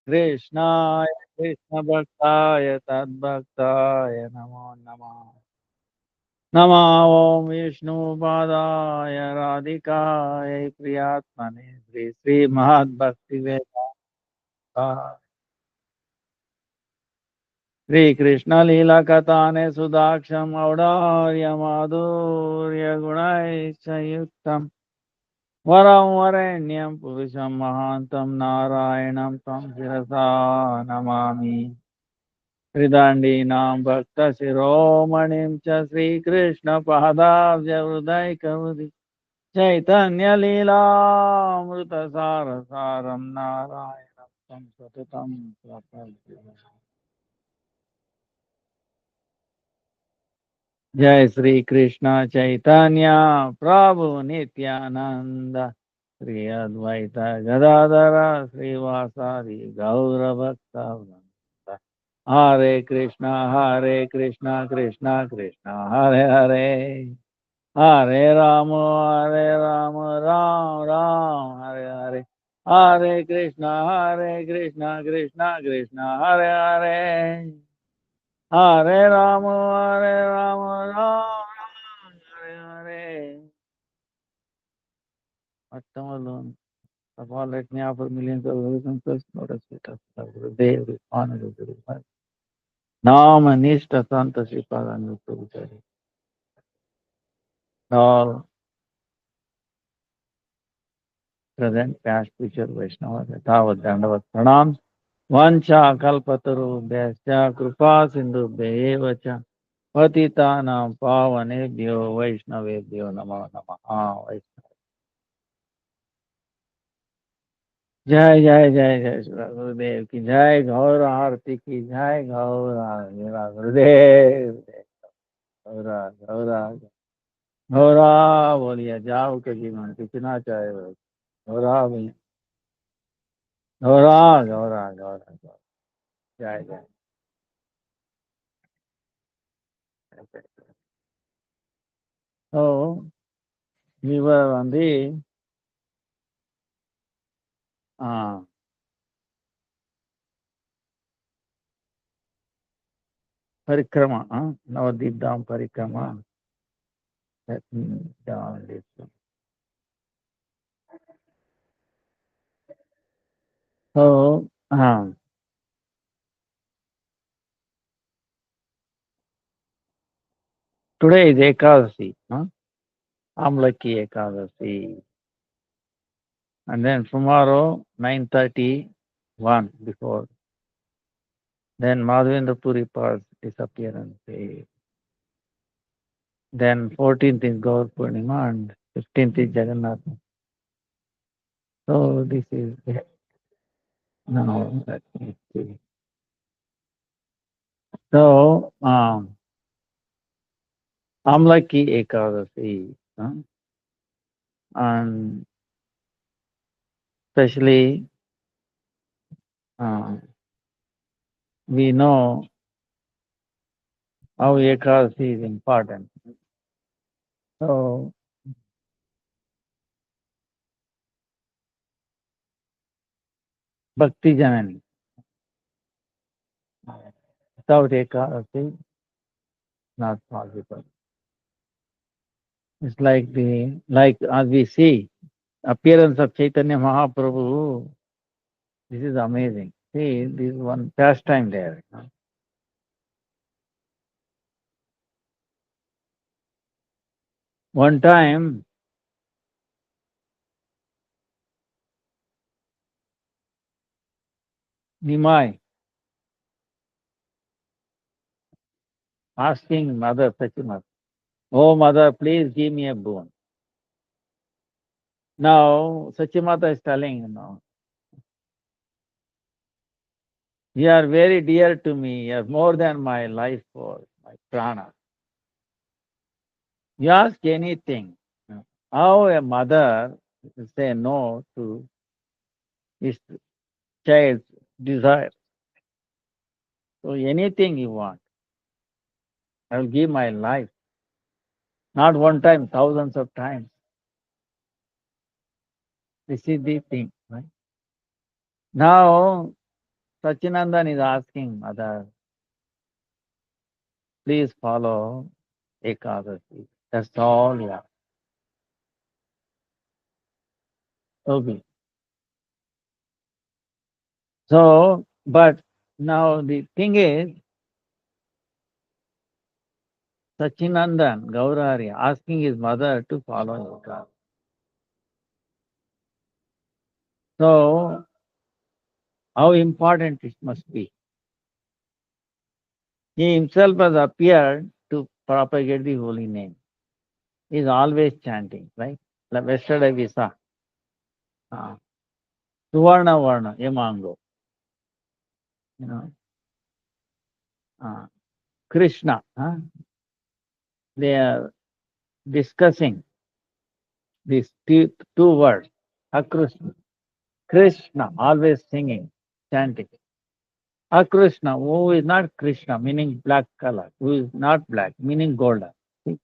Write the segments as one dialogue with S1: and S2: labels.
S1: कृष्णाय कृष्णभक्ताय तद्भक्ताय नमो नमः। नमो ॐ विष्णुपादाय राधिकायै प्रियात्मने श्री श्रीमद्भक्तिवेदान्त श्रीकृष्णलीलाकथाने सुदाक्षं औदार्य माधुर्य गुणैश्च वरं वरेण्यं पुरुषं महान्तं नारायणं तं शिरसा नमामि। हृदण्डीनां भक्तशिरोमणिं च श्रीकृष्णपादाब्जहृदयकमुदि चैतन्यलीलामृतसारसारं नारायणं तं सततं प्रपद्ये। जय श्री कृष्ण चैतन्य प्रभु नित्यानंद श्री अद्वैत गदाधर श्रीवासादि गौरभक्तवृंद। हरे कृष्ण कृष्ण कृष्ण हरे हरे हरे राम राम राम हरे हरे। हरे Krishna Krishna Krishna Hare Hare Hare Ram Ram Hare Hare. Uttam alone. Of all, let me offer millions of obeisance, notice it of Gurudev, with honor of Guru Maharaj. Nam Anishta Santa Sripada Nuttu. All present, past, future Vaishnavas, Yathavat Dandavat Pranam. Vancha Kalpataru Vyasya Kripa Sindhu Devacha Patitanam Pavanebhyo Vaishnavebhyo Namo Namaha. जय जय जय जय श्री गुरुदेव की जय। गौर आरती की जय। गौर मेरा गुरुदेव गौरा गौरा गौरा बोलिए जाओ के जीवन कितना चाहे गौरा भी गौरा गौरा गौरा गौरा जय जय जय। So we were on the uh, parikrama, Navadip Dham parikrama. Let me down this one. So today is Ekadasi, Amlaki Ekadasi. And then tomorrow, 9:31 before. Then Madhavendra Puri Pa's disappearance day. Then 14th is Gaur Purnima and 15th is Jagannath. So this is now. Let me see. So Amlaki Ekadasi, and especially uh, we know how Ekadasi is important. So Bhakti Janani. Without Ekadasi, not possible. It's like as we see appearance of Chaitanya Mahaprabhu. This is amazing. See, this is one pastime there. One time, Nimai asking Mother Sachimata, "Oh Mother, please give me a boon." Now Sachimata is telling, you are very dear to me. You are more than my life force, my prana. You ask anything. How a mother say no to his child's desire? So anything you want, I will give my life. Not one time, thousands of times. This is the thing, right? Now, Sachinandan is asking mother, please follow Ekadasi. That's all, yeah. Okay. So, but now the thing is, Sachinandan Gaurari asking his mother to follow Ekadasi. So, how important it must be. He himself has appeared to propagate the holy name. He is always chanting, right? Like yesterday we saw. Uh, Suvarna Varna, Yamango, you know, uh, Krishna. They are discussing these two words, Akrishna. Krishna, always singing, chanting. Akrishna, who is not Krishna, meaning black color, who is not black, meaning golden. See,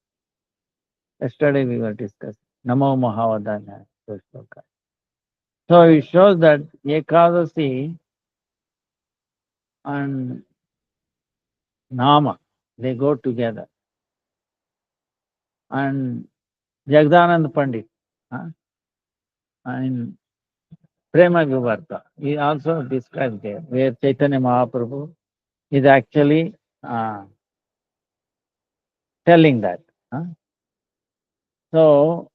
S1: yesterday we were discussing. Namo Mahavadanya. So it shows that Ekadasi and Nama, they go together. And Jagdanand Pandit, and Prema Vivarta, he also describes there, where Chaitanya Mahaprabhu is actually telling that. So,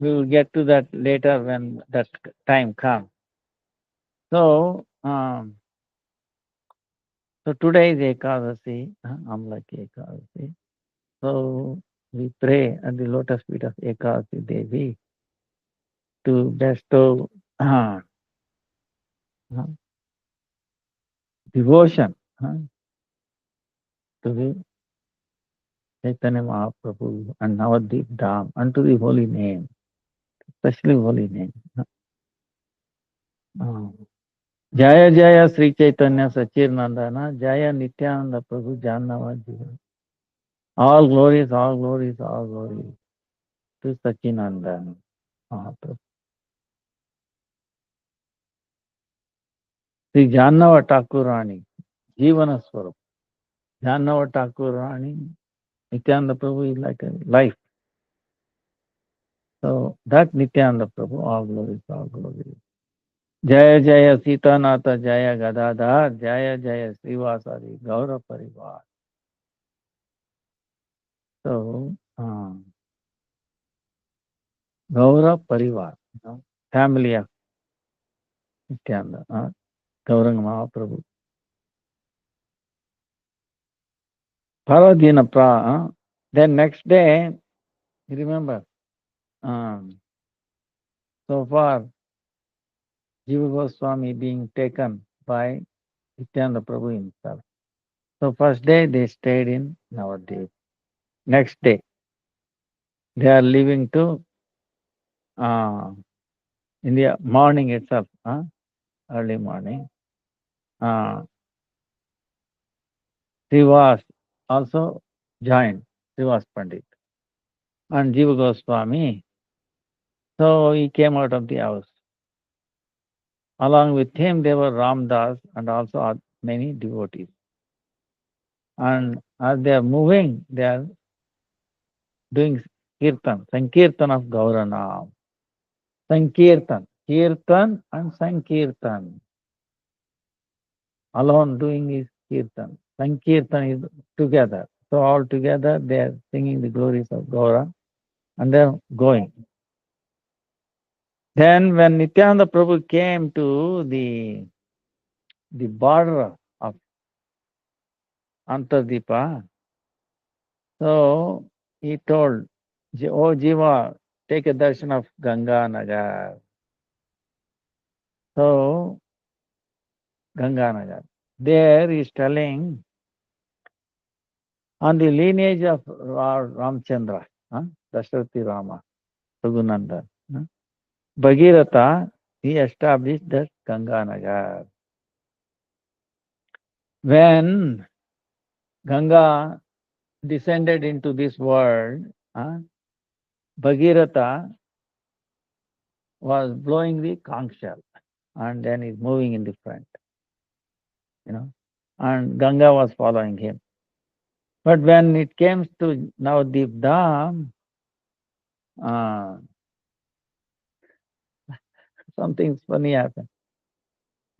S1: we will get to that later when that time comes. So, so today is Ekadasi, Amlaki Ekadasi. So, we pray at the lotus feet of Ekadasi Devi to bestow uh, devotion to the Chaitanya Mahaprabhu and Navadvip Dham unto the holy name, especially holy name. Uh, Jaya Jaya Sri Chaitanya Sachir Nandana, Jaya Nityananda Prabhu Jannava Jiva. All glories, all glories, all glories to Sachinandana Mahaprabhu. Sri Jannava Thakurani, Jivana Swarup. Jannava Thakurani, Nityananda Prabhu is like a life. So that Nityananda Prabhu, all glories, all glories. Jaya Jaya Sita Nata Jaya Gadadhar Jaya Jaya Srivasari Gaura Parivar. So, Gaura Parivar, family of Nityananda, Gauranga Mahaprabhu. Paradina Pra, then next day, you remember, so far, Jiva Goswami being taken by Nityananda Prabhu himself. So first day they stayed in Navadvip. Next day, they are leaving to in the morning itself, early morning. Srivas also joined, Srivas Pandit. And Jiva Goswami, so he came out of the house. Along with him, there were Ramdas and also many devotees. And as they are moving, they are doing kirtan, Sankirtan of Gauranam. Sankirtan, Kirtan and Sankirtan. Alone doing is Kirtan. Sankirtan is together. So all together they are singing the glories of Gaura and they are going. Then when Nityananda Prabhu came to the border of Antardipa, so he told, oh Jiva, take a darshan of Ganga Nagar. So Ganga Nagar. There he is telling on the lineage of Ramchandra, Dasharatha Rama, Raghunandan. Bhagirath, he established that Ganga Nagar. When Ganga descended into this world, Bhagirath was blowing the conch shell and then is moving in the front. you know, and Ganga was following him. But when it came to Navadip Dham, uh, something funny happened.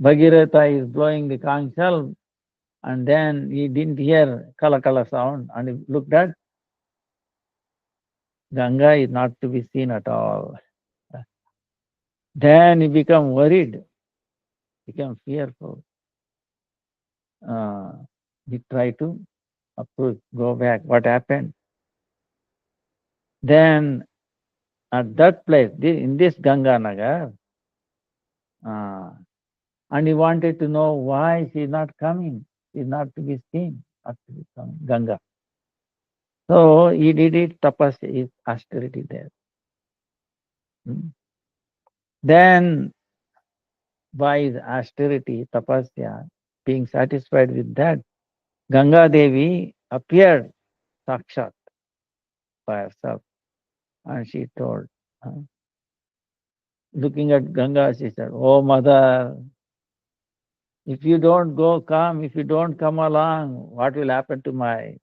S1: Bhagirath is blowing the conch shell, and then he didn't hear kala kala sound, and he looked at Ganga is not to be seen at all. Then he became worried, became fearful. Uh, he tried to approach, go back. What happened? Then at that place, in this Ganga Nagar, uh, and he wanted to know why she is not coming. She is not to be seen, not to be coming, Ganga. So he did it, tapas is austerity there. Hmm. Then by his austerity, tapasya, being satisfied with that, Ganga Devi appeared sakshat by herself, and she told, uh, looking at Ganga, she said, "Oh mother, if you don't go come, if you don't come along, what will happen to my,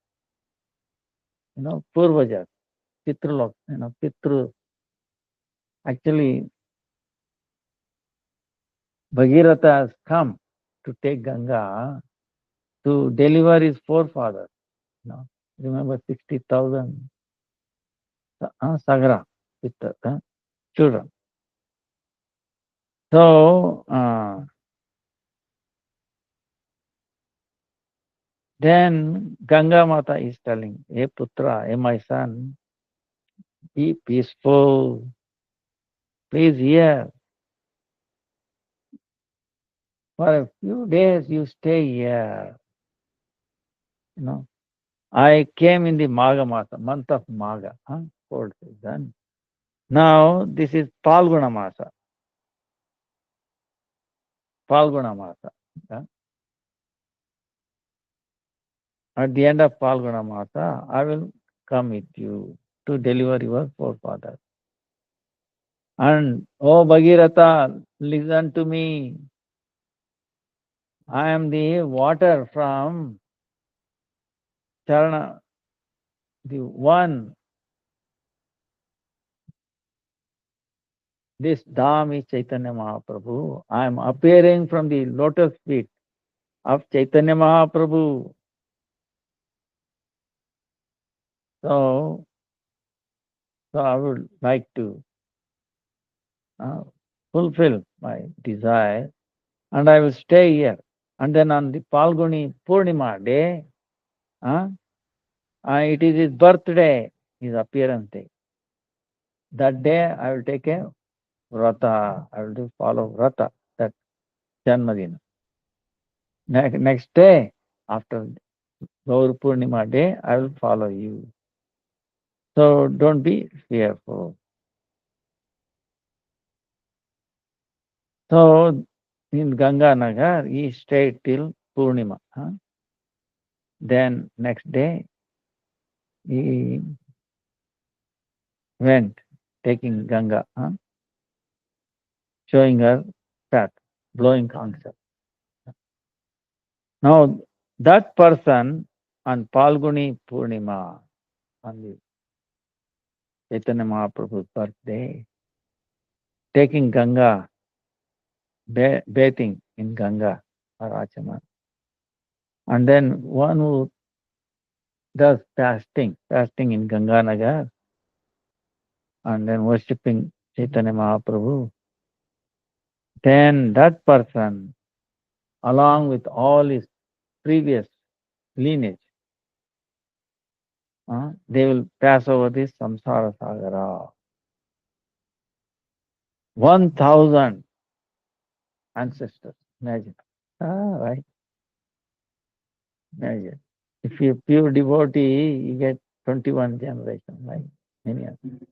S1: Purvajas, Pitrulok, Pitru." Actually, Bhagirath has come to take Ganga to deliver his forefathers. You know, remember 60,000 Sagra with children. So then Ganga Mata is telling, "Hey Putra, hey my son, be peaceful. Please here. For a few days you stay here. You know, I came in the Maga Masa, month of Maga, cold season. Now this is Palguna Masa, Palguna Masa. huh? At the end of Palguna Masa, I will come with you to deliver your forefathers. And oh Bhagirath, listen to me. I am the water from Charana, the one. This Dham is Chaitanya Mahaprabhu. I am appearing from the lotus feet of Chaitanya Mahaprabhu. So, so I would like to uh, fulfill my desire, and I will stay here. And then on the Palguni Purnima day, uh, it is his birthday, his appearance day. That day I will take a vrata. I will do follow vrata, that Janmadina. Next day, after Gaur Purnima day, I will follow you. So don't be fearful. So in Ganga Nagar, he stayed till Purnima. Then next day, he went taking Ganga, showing her path, blowing concept. Now that person on Palguni Purnima, on the Chaitanya Mahaprabhu's birthday, taking Ganga, bathing in Ganga or Achama. And then one who does fasting in Ganga Nagar, and then worshipping Chaitanya Mahaprabhu, then that person, along with all his previous lineage, they will pass over this samsara sagara. 1,000 ancestors, imagine. Right, imagine. If you're pure devotee, you get 21 generations, right? Many of them.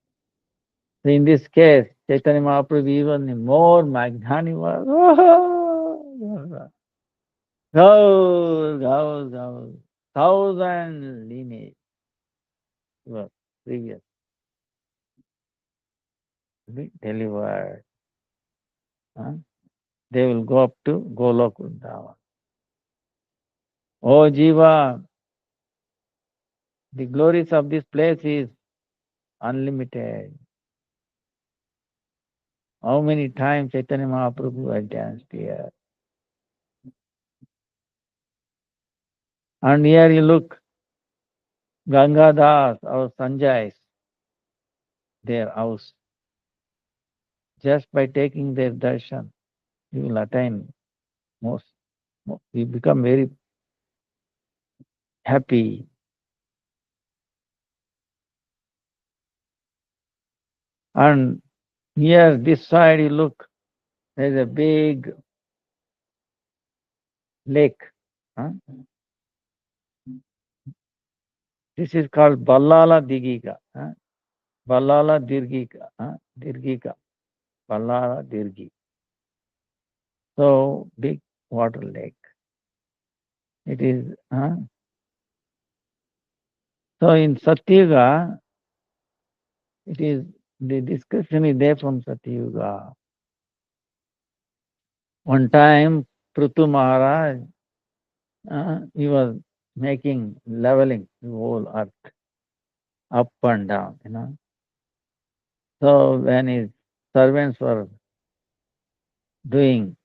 S1: So in this case, Chaitanya Mahaprabhu even more magnanimous. Those, 1,000 lineage were previous to be delivered. Huh? They will go up to Golok Vrindavan. Oh Jiva, the glories of this place is unlimited. How many times Chaitanya Mahaprabhu had danced here? And here you look, Gangadas, our Sanjay's, their house. Just by taking their darshan, you will attain most. You become very happy. And here, this side, you look, there's a big lake. Huh? This is called Ballala Digika. Huh? Ballala Dirgika. Huh? Dirgika. Ballala Dirgi. So, big water lake. It is. So, in Satyuga, it is the description is there from Satyuga. One time, Prithu Maharaj, he was making leveling the whole earth up and down. So when his servants were doing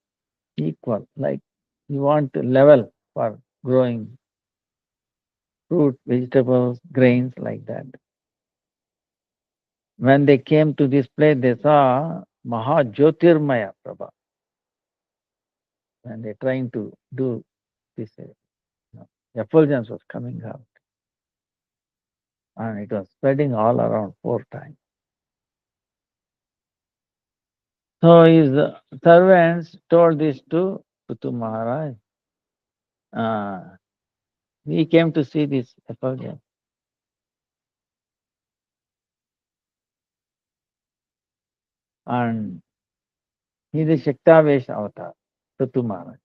S1: equal, like you want to level for growing fruit, vegetables, grains like that. When they came to this place, they saw Mahajyotirmaya Prabha. When they're trying to do this, effulgence was coming out. And it was spreading all around 4 times. So his servants told this to Puthu Maharaj. We came to see this effulgence. And he is a Shaktavesh avatar, Puthu Maharaj.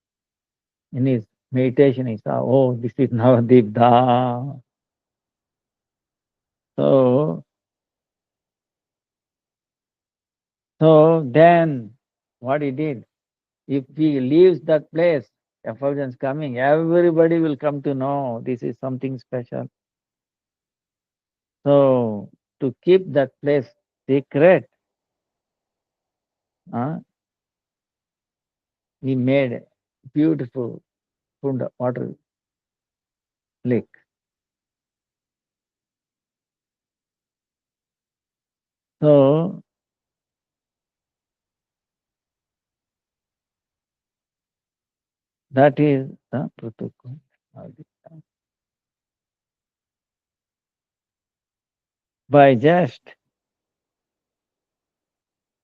S1: In his meditation, he saw, oh, this is Navadipda. So, so then what he did, if he leaves that place, effulgence coming, everybody will come to know this is something special. So, to keep that place secret, he made a beautiful Kunda water lake. So, that is the Prutukun. By just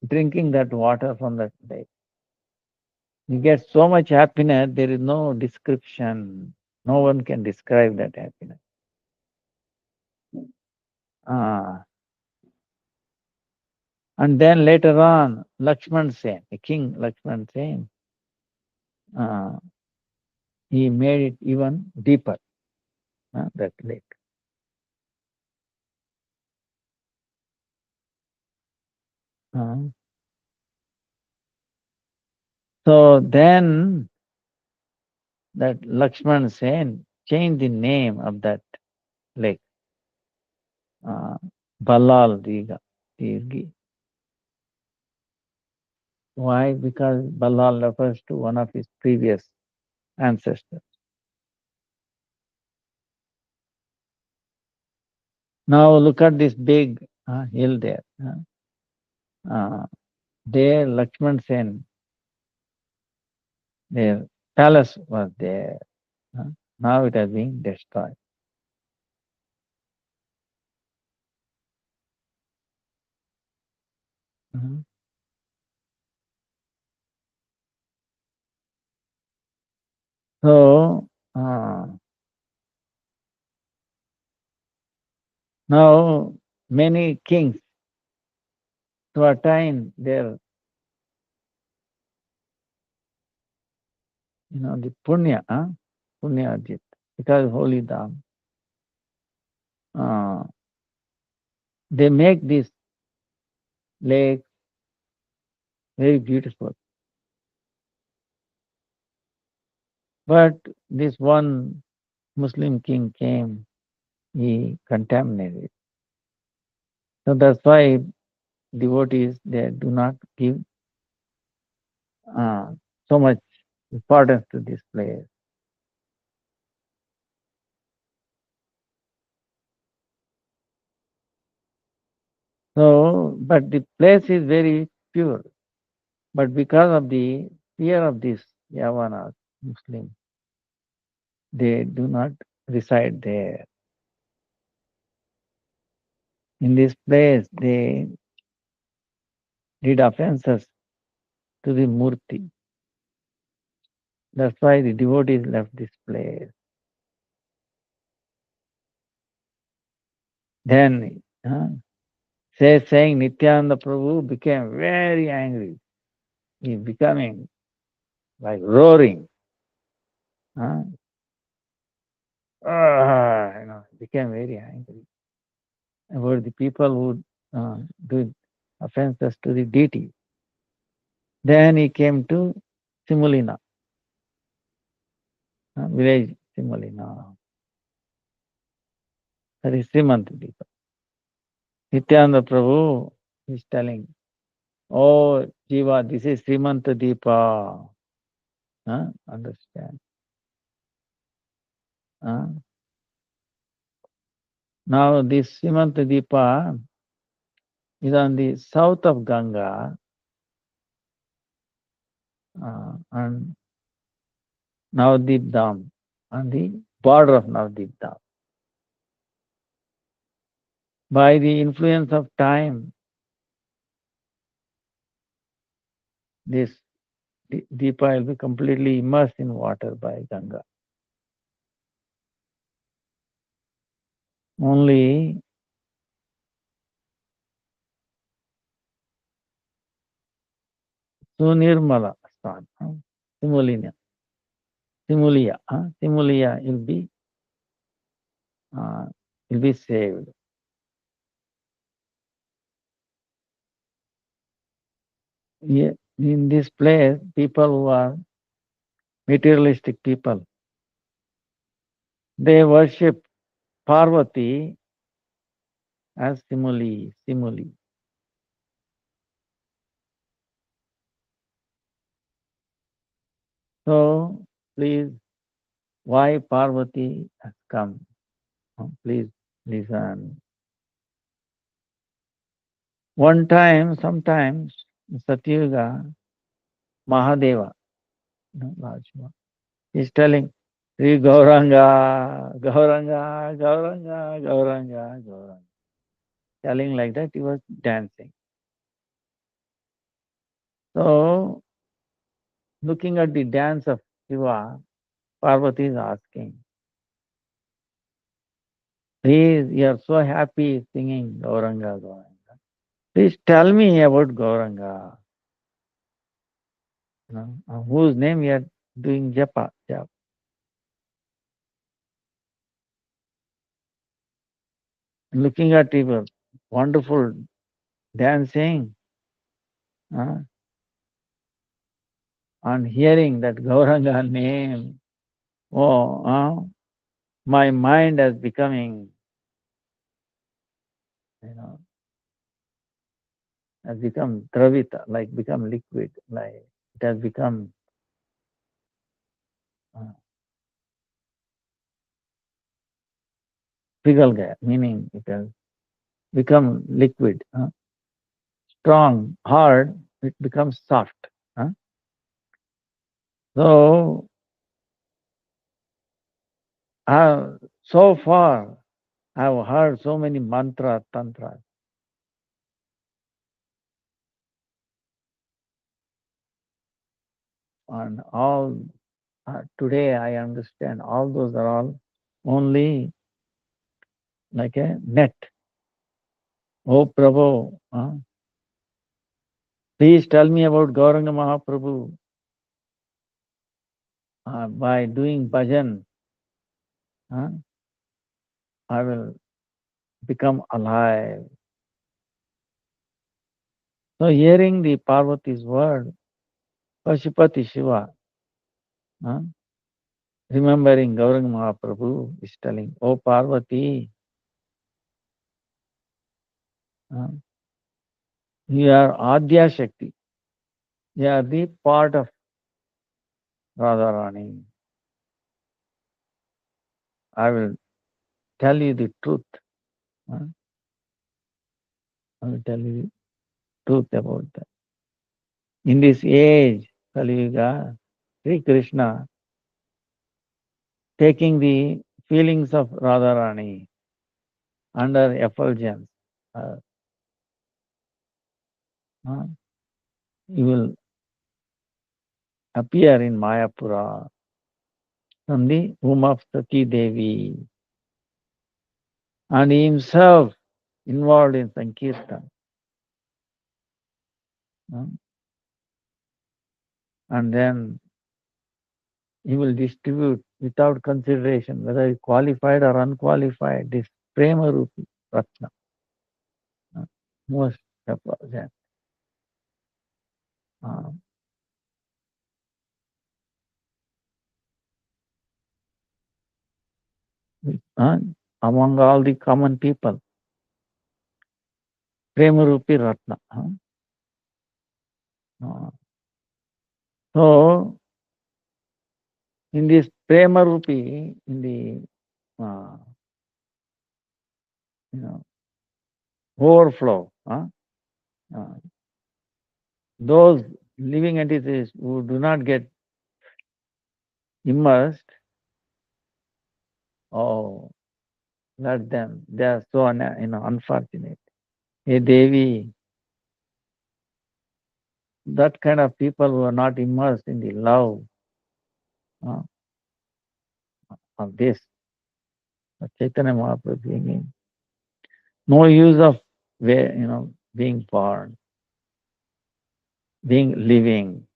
S1: drinking that water from that lake, you get so much happiness, there is no description. No one can describe that happiness. Ah. And then later on, Lakshman Sen, the king Lakshman Sen, he made it even deeper, that lake. Uh, so then that Lakshman Sen changed the name of that lake, Balal Diga. Dirgi. Why? Because Balal refers to one of his previous ancestors. Now look at this big hill there. There, Lakshman Sen, their palace was there. Now it has been destroyed. Mhm. So now many kings to attain their, the punya, punya arjit, because holy dham, they make this lake very beautiful. But this one Muslim king came, he contaminated. So that's why devotees they do not give uh, so much importance to this place. So, but the place is very pure. But because of the fear of these Yavanas, Muslims, they do not reside there. In this place, they did offenses to the Murti. That's why the devotees left this place. Then, saying Nityananda Prabhu became very angry. He becoming like roaring. Huh? Became very angry about the people who did offenses to the deity. Then he came to Simulina, village Simulina. That is Srimantadipa. Nityananda Prabhu is telling, oh, Jiva, this is Srimantadipa. Understand? Huh? Now, this Srimantadipa is on the south of Ganga and Navadip Dham, on the border of Navadip Dham. By the influence of time, this Deepa will be completely immersed in water by Ganga. Only Sunirmala Stan, Simulina, Simulia uh, will be saved. Yeah, in this place, people who are materialistic people, they worship Parvati as Simuli. So, please, why Parvati has come? Please listen. One time, sometimes, in Satyuga, Mahadeva, Lord Shiva, is telling, Sri Gauranga, Gauranga, Gauranga, Gauranga, Gauranga. Telling like that, he was dancing. So, looking at the dance of Shiva, Parvati is asking, please, you are so happy singing Gauranga, Gauranga. Please tell me about Gauranga. Whose name you are doing japa. Looking at people, wonderful dancing, uh, and hearing that Gauranga name. Oh, my mind has becoming, you know, has become dravita, like become liquid, like it has become uh, pigal gaya, meaning it has become liquid, strong, hard, it becomes soft. Huh? So, so far, I've heard so many mantra, tantras, and all today I understand all those are all only like a net. Oh Prabhu, please tell me about Gauranga Mahaprabhu. By doing bhajan, uh, I will become alive. So hearing the Parvati's word, Pashupati Shiva, uh, remembering Gauranga Mahaprabhu is telling, "Oh Parvati, uh, you are Adya Shakti. You are the part of Radharani. I will tell you the truth. uh, I will tell you the truth about that. In this age, Kali Yuga, Sri Krishna taking the feelings of Radharani under effulgence. Uh, uh, he will appear in Mayapura from the womb of Sati Devi, and he himself involved in Sankirtan. uh, and then he will distribute without consideration whether he qualified or unqualified this Prema Rupi Ratna. uh, Most effulgent. Uh, uh, among all the common people, Prema Rupi Ratna. Uh, so, in this Prema Rupi, in the you know overflow, uh, those living entities who do not get immersed, oh, let them. They are so unfortunate. Hey Devi, that kind of people who are not immersed in the love uh, of this Chaitanya Mahaprabhu bringing, no use of being born, being living.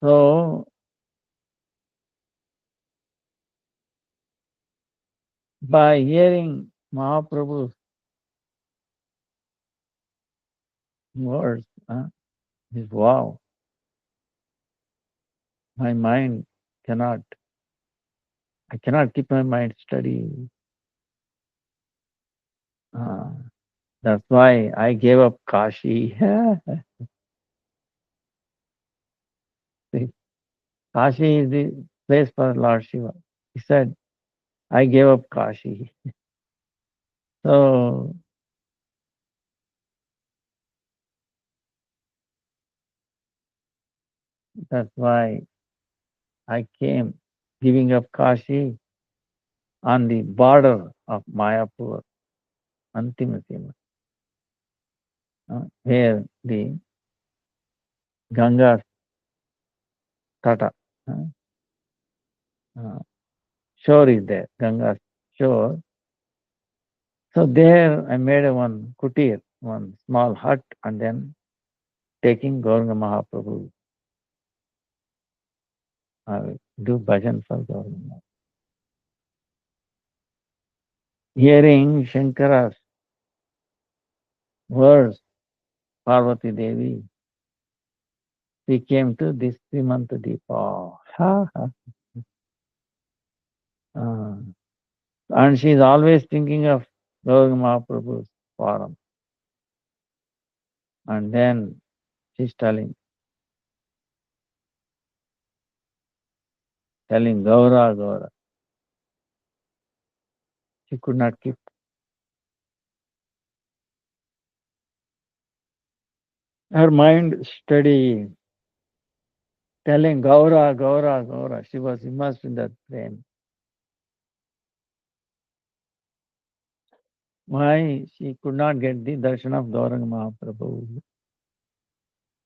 S1: So by hearing Mahaprabhu's words, is wow, my mind cannot, I cannot keep my mind steady. Uh, that's why I gave up Kashi. See, Kashi is the place for Lord Shiva. He said, I gave up Kashi. So that's why I came giving up Kashi on the border of Mayapur, Antima Sima, where the Ganga Tata uh, uh, shore is there, Ganga shore. So there I made one kutir, one small hut, and then taking Gauranga Mahaprabhu, I will do bhajan for Gauranga. Hearing Shankara's words, Parvati Devi, we came to this Srimanta Deepa. Ha, ha. Uh, and she is always thinking of Gauranga Mahaprabhu's forum. And then she's telling Gaura, Gaura. She could not keep her mind steady, telling Gaura, Gaura, Gaura. She was immersed in that frame. Why she could not get the darshan of Gauranga Mahaprabhu?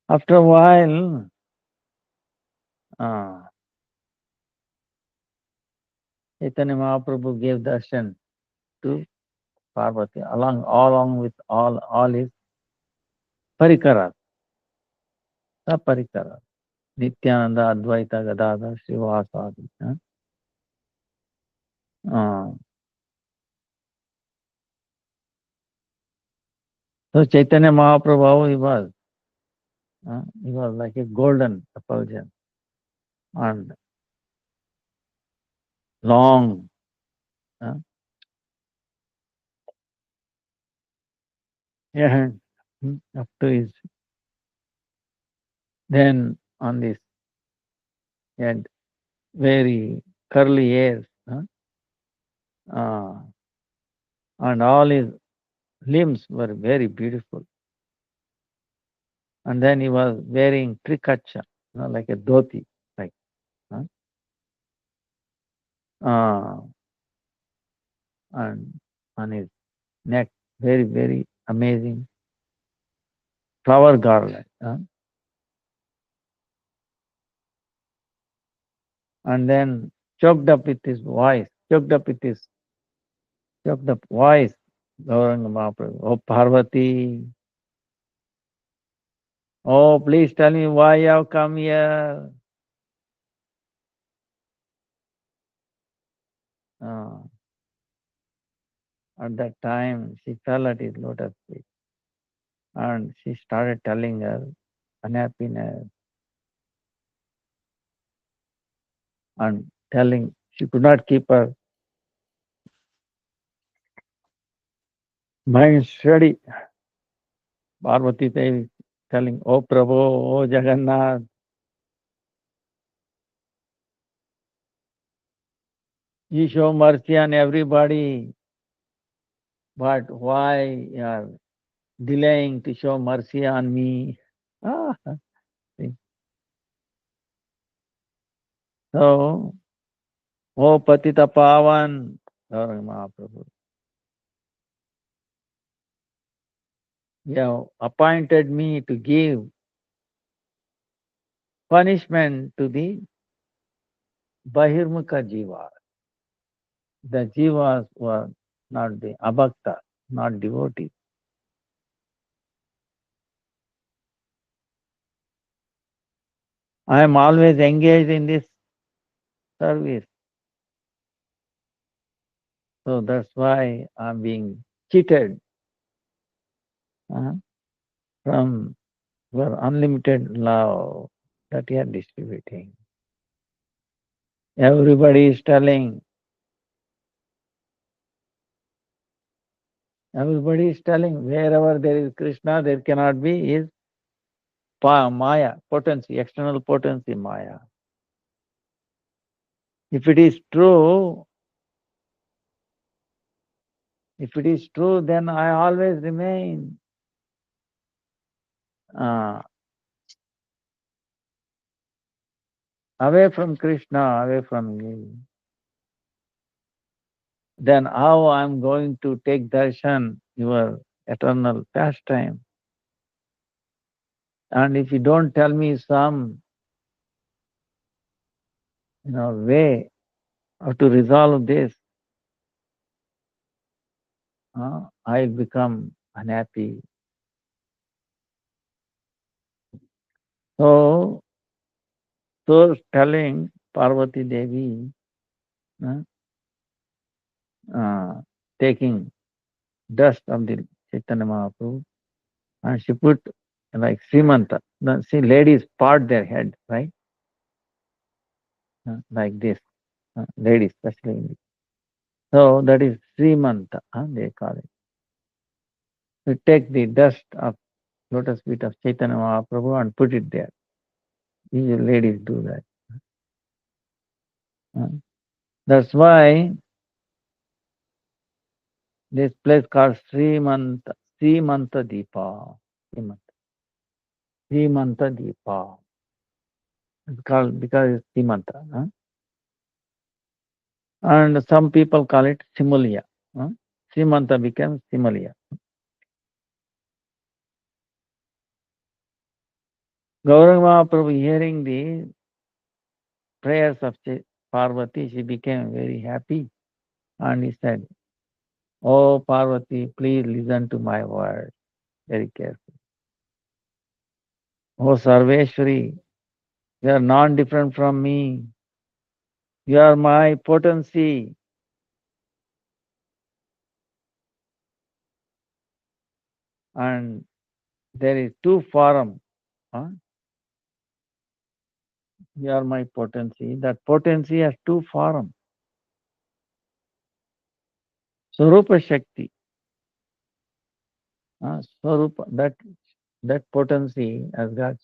S1: After a while, uh, Chaitanya Mahaprabhu gave darshan to Parvati along with all his parikaras, parikaras. Nityananda, Advaita, Gadadhar, Srivasadi. Uh, so Chaitanya Mahaprabhu, he was like a golden effulgence. And long. uh, yeah, up to his, then on this head, very curly hairs, uh, and all his limbs were very beautiful. And then he was wearing trikacha, like a dhoti, like, uh, uh, and on his neck, very, very amazing flower garland. And then choked up with his voice, choked up voice, Gauranga Mahaprabhu, oh Parvati, oh please tell me why you have come here. Uh, at that time, she fell at his lotus feet and she started telling her unhappiness and telling she could not keep her mind steady. Parvati Devi telling, oh Prabhu, oh Jagannath, you show mercy on everybody, but why you are delaying to show mercy on me? Ah, see. So, oh Patita Pavan, Gauranga Mahaprabhu, you have appointed me to give punishment to the Bahirmukha Jiva. The Jivas were not the abhakta, not devotees. I am always engaged in this service. So that's why I'm being cheated uh, from your unlimited love that you are distributing. Everybody is telling wherever there is Krishna, there cannot be his Maya, potency, external potency Maya. If it is true, if it is true, then I always remain uh, away from Krishna, away from you. Then how I'm going to take darshan, your eternal pastime? And if you don't tell me some, way how to resolve this, I'll become unhappy. So, telling Parvati Devi, uh, uh, taking dust of the Chaitanya Mahaprabhu, and she put like Srimanta. See, ladies part their head, right? Like this, ladies especially. So that is Srimanta, they call it. You take the dust of lotus feet of Chaitanya Mahaprabhu and put it there. These ladies do that. Uh, That's why this place called Srimanta Deepa. Srimanta, Srimanta Deepa. It's called because it's Srimanta. And some people call it Simulia. Srimanta becomes Simulia. Gauranga Mahaprabhu hearing the prayers of Parvati, she became very happy and he said, oh Parvati, please listen to my words very carefully. Oh Sarveshwari, you are non different from me. You are my potency. And there is two form. Huh? You are my potency. That potency has two forms. Swarupa Shakti. Swarupa, that potency has got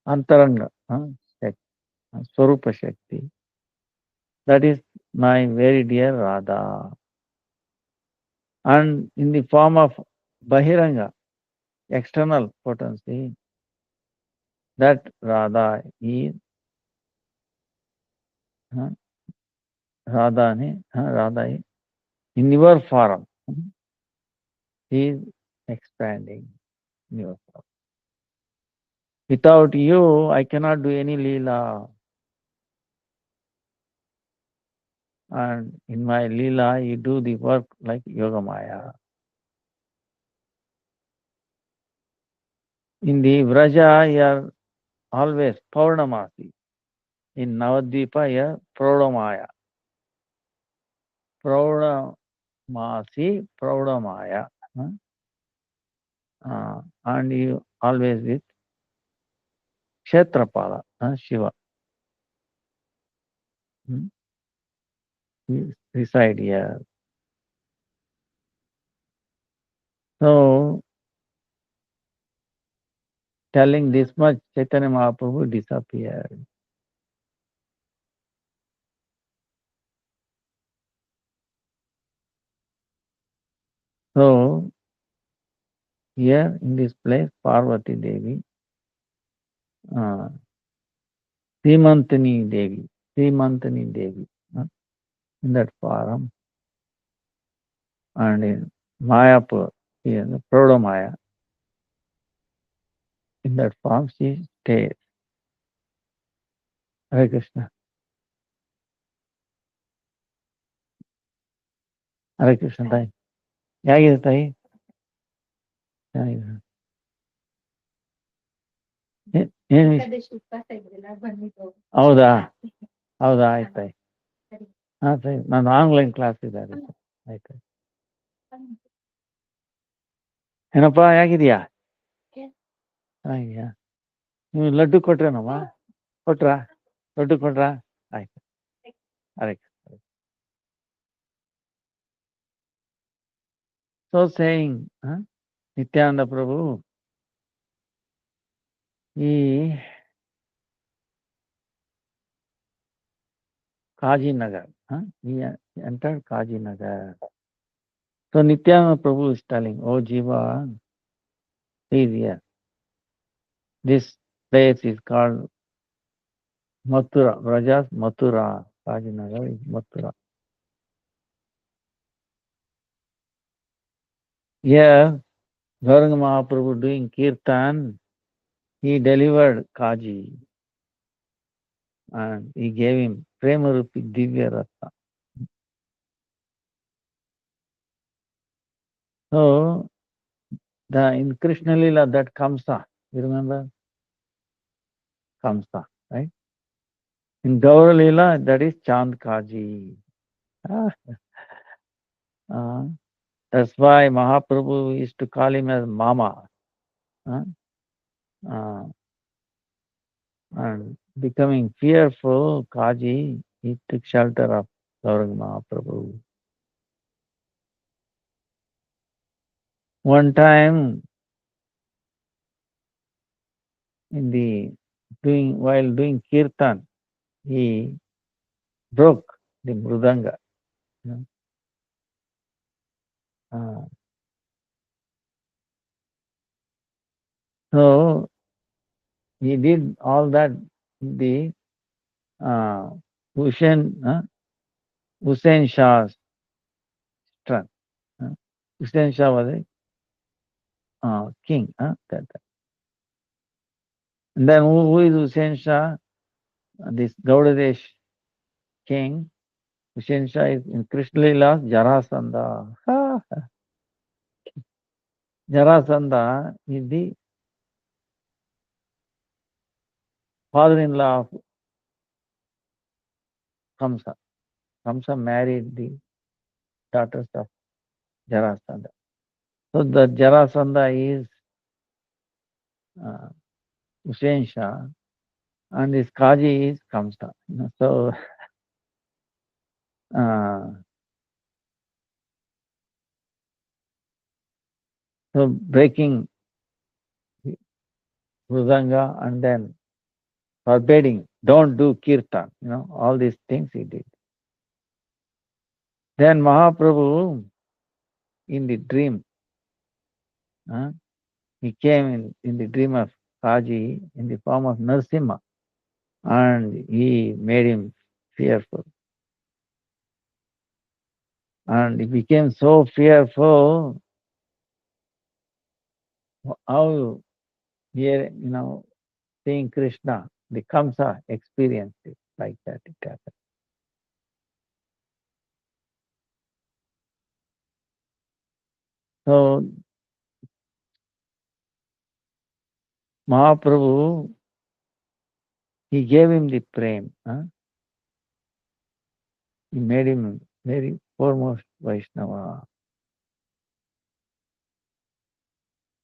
S1: Antaranga, Shakti, Swarupa Shakti. That is my very dear Radha. And in the form of Bahiranga, external potency, that Radha is uh, Radha is in your form. He is expanding in your form. Without you, I cannot do any Leela. And in my Leela, you do the work like Yogamaya. In the Vraja, you are always Paurnamasi. In Navadvipa, you are Praudamaya. Praudamasi, Praudamaya. And you always with Kshetrapala, Shiva. He reside here. So, telling this much, Chaitanya Mahaprabhu disappeared. So, here in this place, Parvati Devi, uh, Srimantani Devi, in that form, and in Mayapur, here, Prodamaya, in that form, she stays. Hare Krishna. Hare Krishna, ತಾಯಿ ಹೇಗಿದೆ ತಾಯಿ ಚೆನ್ನಾಗಿದೆ ಏನು ಹೌದಾ ಹೌದಾ ಆಯ್ತು ತಾಯಿ ಹಾಂ ಸರಿ ನಾನು ಆನ್ಲೈನ್ ಕ್ಲಾಸ್ ಇದ್ದಾರೆ ಆಯ್ತು ಏನಪ್ಪ ಹೇಗಿದೆಯಾ ಚೆನ್ನಾಗಿದೆಯಾ ನೀವು ಲಡ್ಡು ಕೊಟ್ರೇನಮ್ಮ ಕೊಟ್ರಾ ಲಡ್ಡು ಕೊಟ್ರಾ ಆಯ್ತು ಹರೆ ಸೊ ಸೇಯಿಂಗ್ ನಿತ್ಯಾನಂದ ಪ್ರಭು ಈ Kajinagar. He entered Kajinagar. So Nityananda Prabhu is telling, oh Jiva, please here. This place is called Mathura. Rajas Mathura. Kajinagar is Mathura. Here, Gauranga Mahaprabhu doing Kirtan, he delivered Kaji and he gave him Premarupi Divya Rasa. So, in Krishna Lila, that Kamsa, you remember? Kamsa, right? In Gaura Lila, that is Chand Kaji. That's why Mahaprabhu used to call him as Mama. And becoming fearful, Kaji, he took shelter of Gauranga Mahaprabhu. One time, while doing kirtan, he broke the mridanga. So he did all that in the Hussein Shah's strength. Hussein Shah was a king. That time. And then who is Hussein Shah? This Gaudadesh king. Hussein Shah is in Krishna Leela, Jarasandha. Jarasandha is the father-in-law of Kamsa. Kamsa married the daughters of Jarasandha. So the Jarasandha is Hussein Shah and his Kaji is Kamsa. So So breaking Mridanga and then forbidding, don't do kirtan, all these things he did. Then Mahaprabhu in the dream, huh, he came in the dream of Kaji in the form of Narsimha and he made him fearful. And he became so fearful, how here, seeing Krishna, the Kamsa experienced it like that it happened. So Mahaprabhu, he gave him the prem. Huh? He made him very foremost Vaishnava.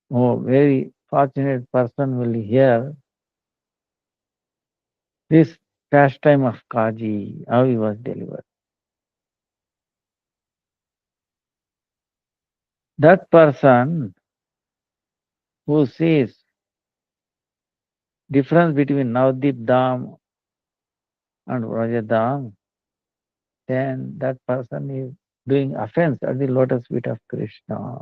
S1: Oh, very fortunate person will hear this pastime of Kaji, how he was delivered. That person who sees difference between Navadip Dham and Vrajadham, then that person is doing offense at the lotus feet of Krishna.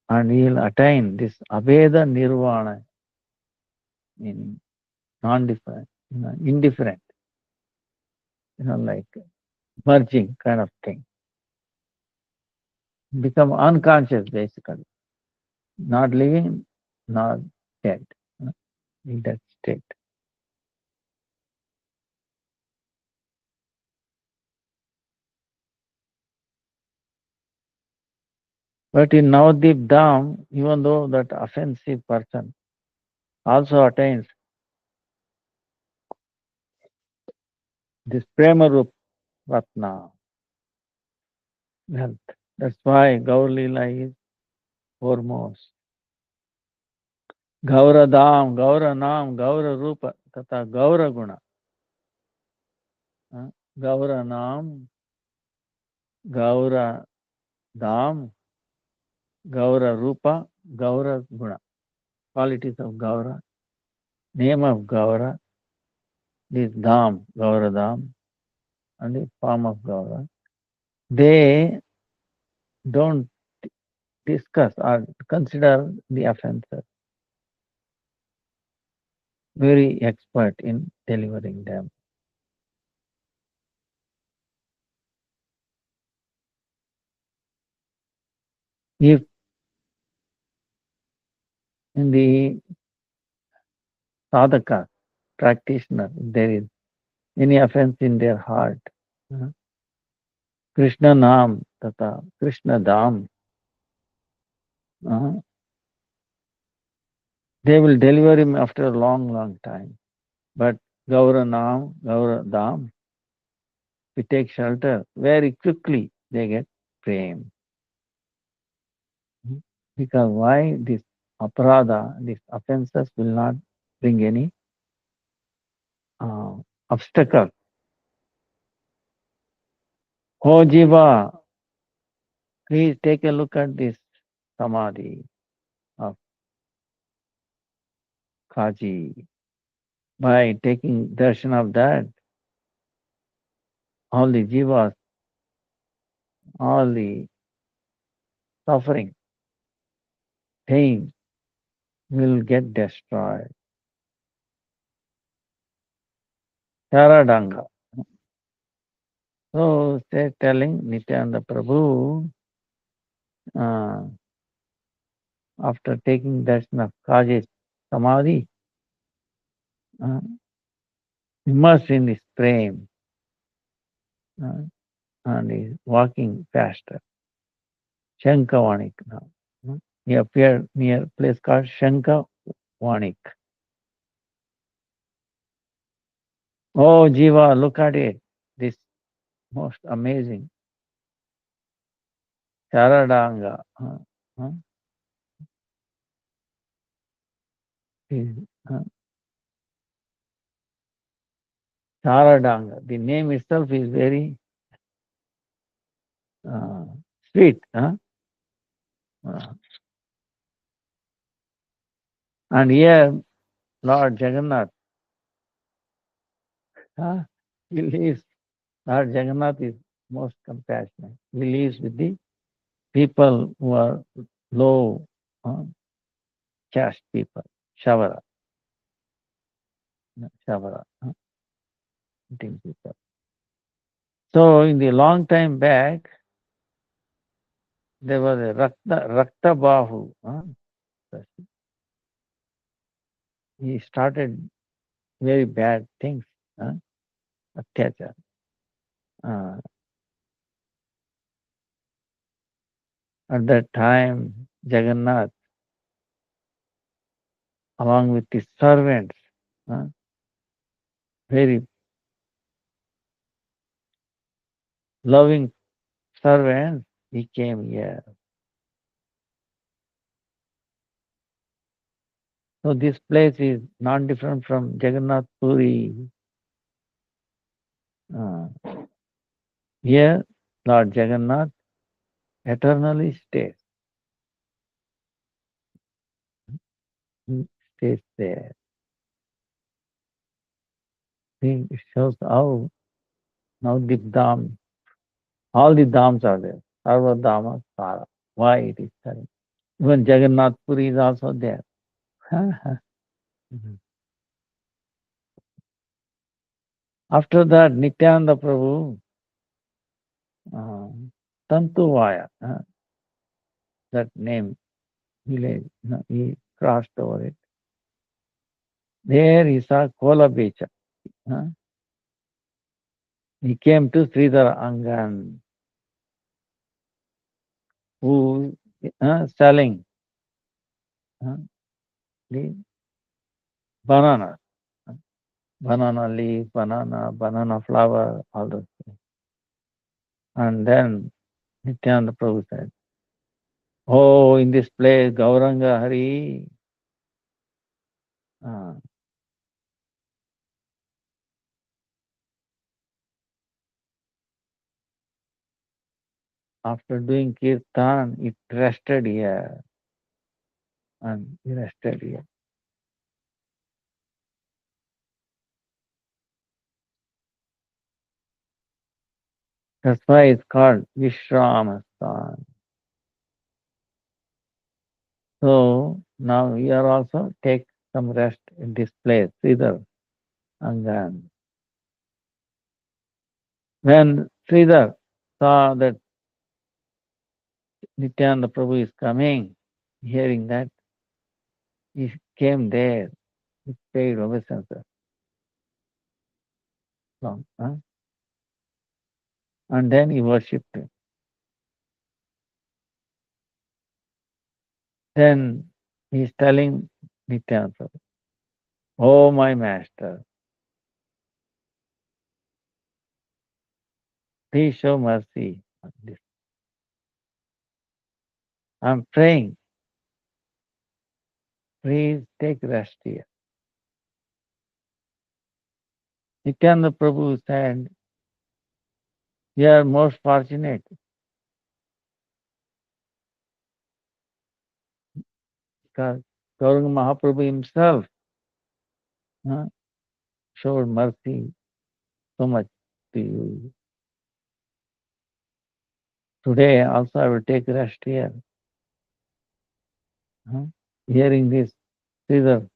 S1: And he will attain this Abheda Nirvana in non-different, indifferent, like merging kind of thing. Become unconscious basically, not living, not dead, in that state. But in Navadip Dham, even though that offensive person also attains this Prema Rup Ratna health. That's why Gaur Lila is foremost. Gaura Dham, Gaura Nam, Gaura Rupa, Tata Gaura Guna. Gaura Nam, Gaura Dham, Gaura Rupa, Gaura Guna. Qualities of Gaura, name of Gaura, this Dham, Gaura Dham, and the form of Gaura. They don't discuss or consider the offenses. Very expert in delivering them. If in the sadhaka, practitioner, there is any offense in their heart, Krishna Nam, Tata, Krishna Dham, they will deliver him after a long, long time. But Gaura Nam, Gaura Dham, we take shelter, very quickly they get fame. Because why this aparadha, these offenses will not bring any obstacle. Oh Jiva, please take a look at this samadhi of Kaji. By taking darshan of that, all the jivas, all the suffering, pain will get destroyed. Charadanga. So they're telling Nityananda Prabhu, uh, after taking darshan of Kaji's samadhi, uh, immersed in this prem, uh, and is walking faster. Shankavanik now. He appeared near a place called Shankavanik. Oh, Jiva, look at it. This most amazing Charadanga. Uh, is, uh, Charadanga. The name itself is very uh, sweet. Huh? Uh, And here, Lord Jagannath, huh? He lives, Lord Jagannath is most compassionate. He lives with the people who are low uh, caste people, Shavara, Shavara, eating people. So in the long time back, there was a Rakta Bahu. He started very bad things, huh? Atyacha. Uh, at that time, Jagannath, along with his servants, uh, very loving servants, he came here. So this place is not different from Jagannath Puri. Uh, here, Lord Jagannath eternally stays. He stays there. See, it shows how now the dham, all the dhams are there. Sarva dhama sara. Why it is there? Even Jagannath Puri is also there. After that, Nityananda Prabhu, uh, Tantuvaya, that name, village, he crossed over it. There he saw Kola Beach. He came to Sridhar Angan, who selling uh, the banana, uh, banana leaf, banana flower, all those things. And then Nityananda Prabhu said, "Oh, in this place, Gauranga Hari." Uh, after doing kirtan, it rested here and he rested here. That's why it's called Vishramastan. So now we are also take some rest in this place, Sridhar Angan. When Sridhar saw that Nityananda Prabhu is coming, hearing that, he came there, he paid obeisance. And then he worshipped him. Then he is telling Nityananda Prabhu, "Oh my master, please show mercy on this. I'm praying, please take rest here." Nityananda Prabhu said, "You are most fortunate because Gauranga Mahaprabhu himself uh, showed mercy so much to you. Today also I will take rest here." Uh, Hearing this, Sridhar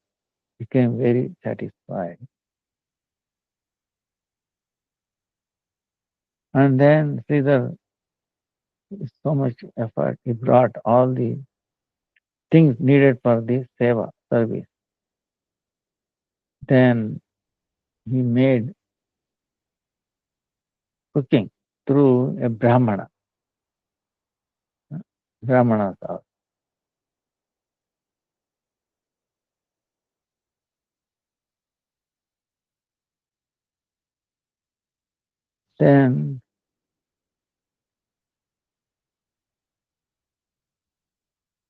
S1: became very satisfied. And then Sridhar, with so much effort, he brought all the things needed for this seva service. Then he made cooking through a Brahmana, Brahmana's house. Then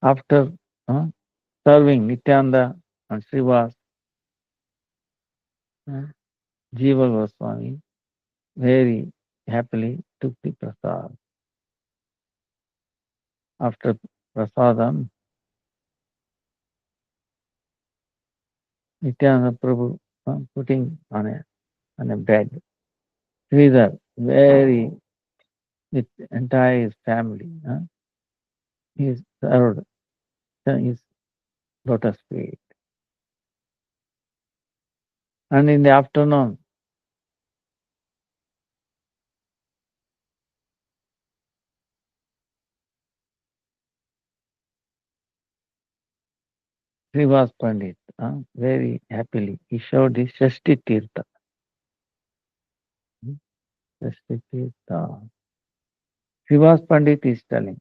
S1: after serving Nityananda and Srivas, uh, Jiva Goswami very happily took the prasad. After prasadam, Nityananda Prabhu putting on a bed. Sridhar, very with entire his family. He served his lotus feet. And in the afternoon, Srivas Pandit, very happily, he showed his Shashti Tirtha. Hmm, Shashti Tirtha. Srivas Pandit is telling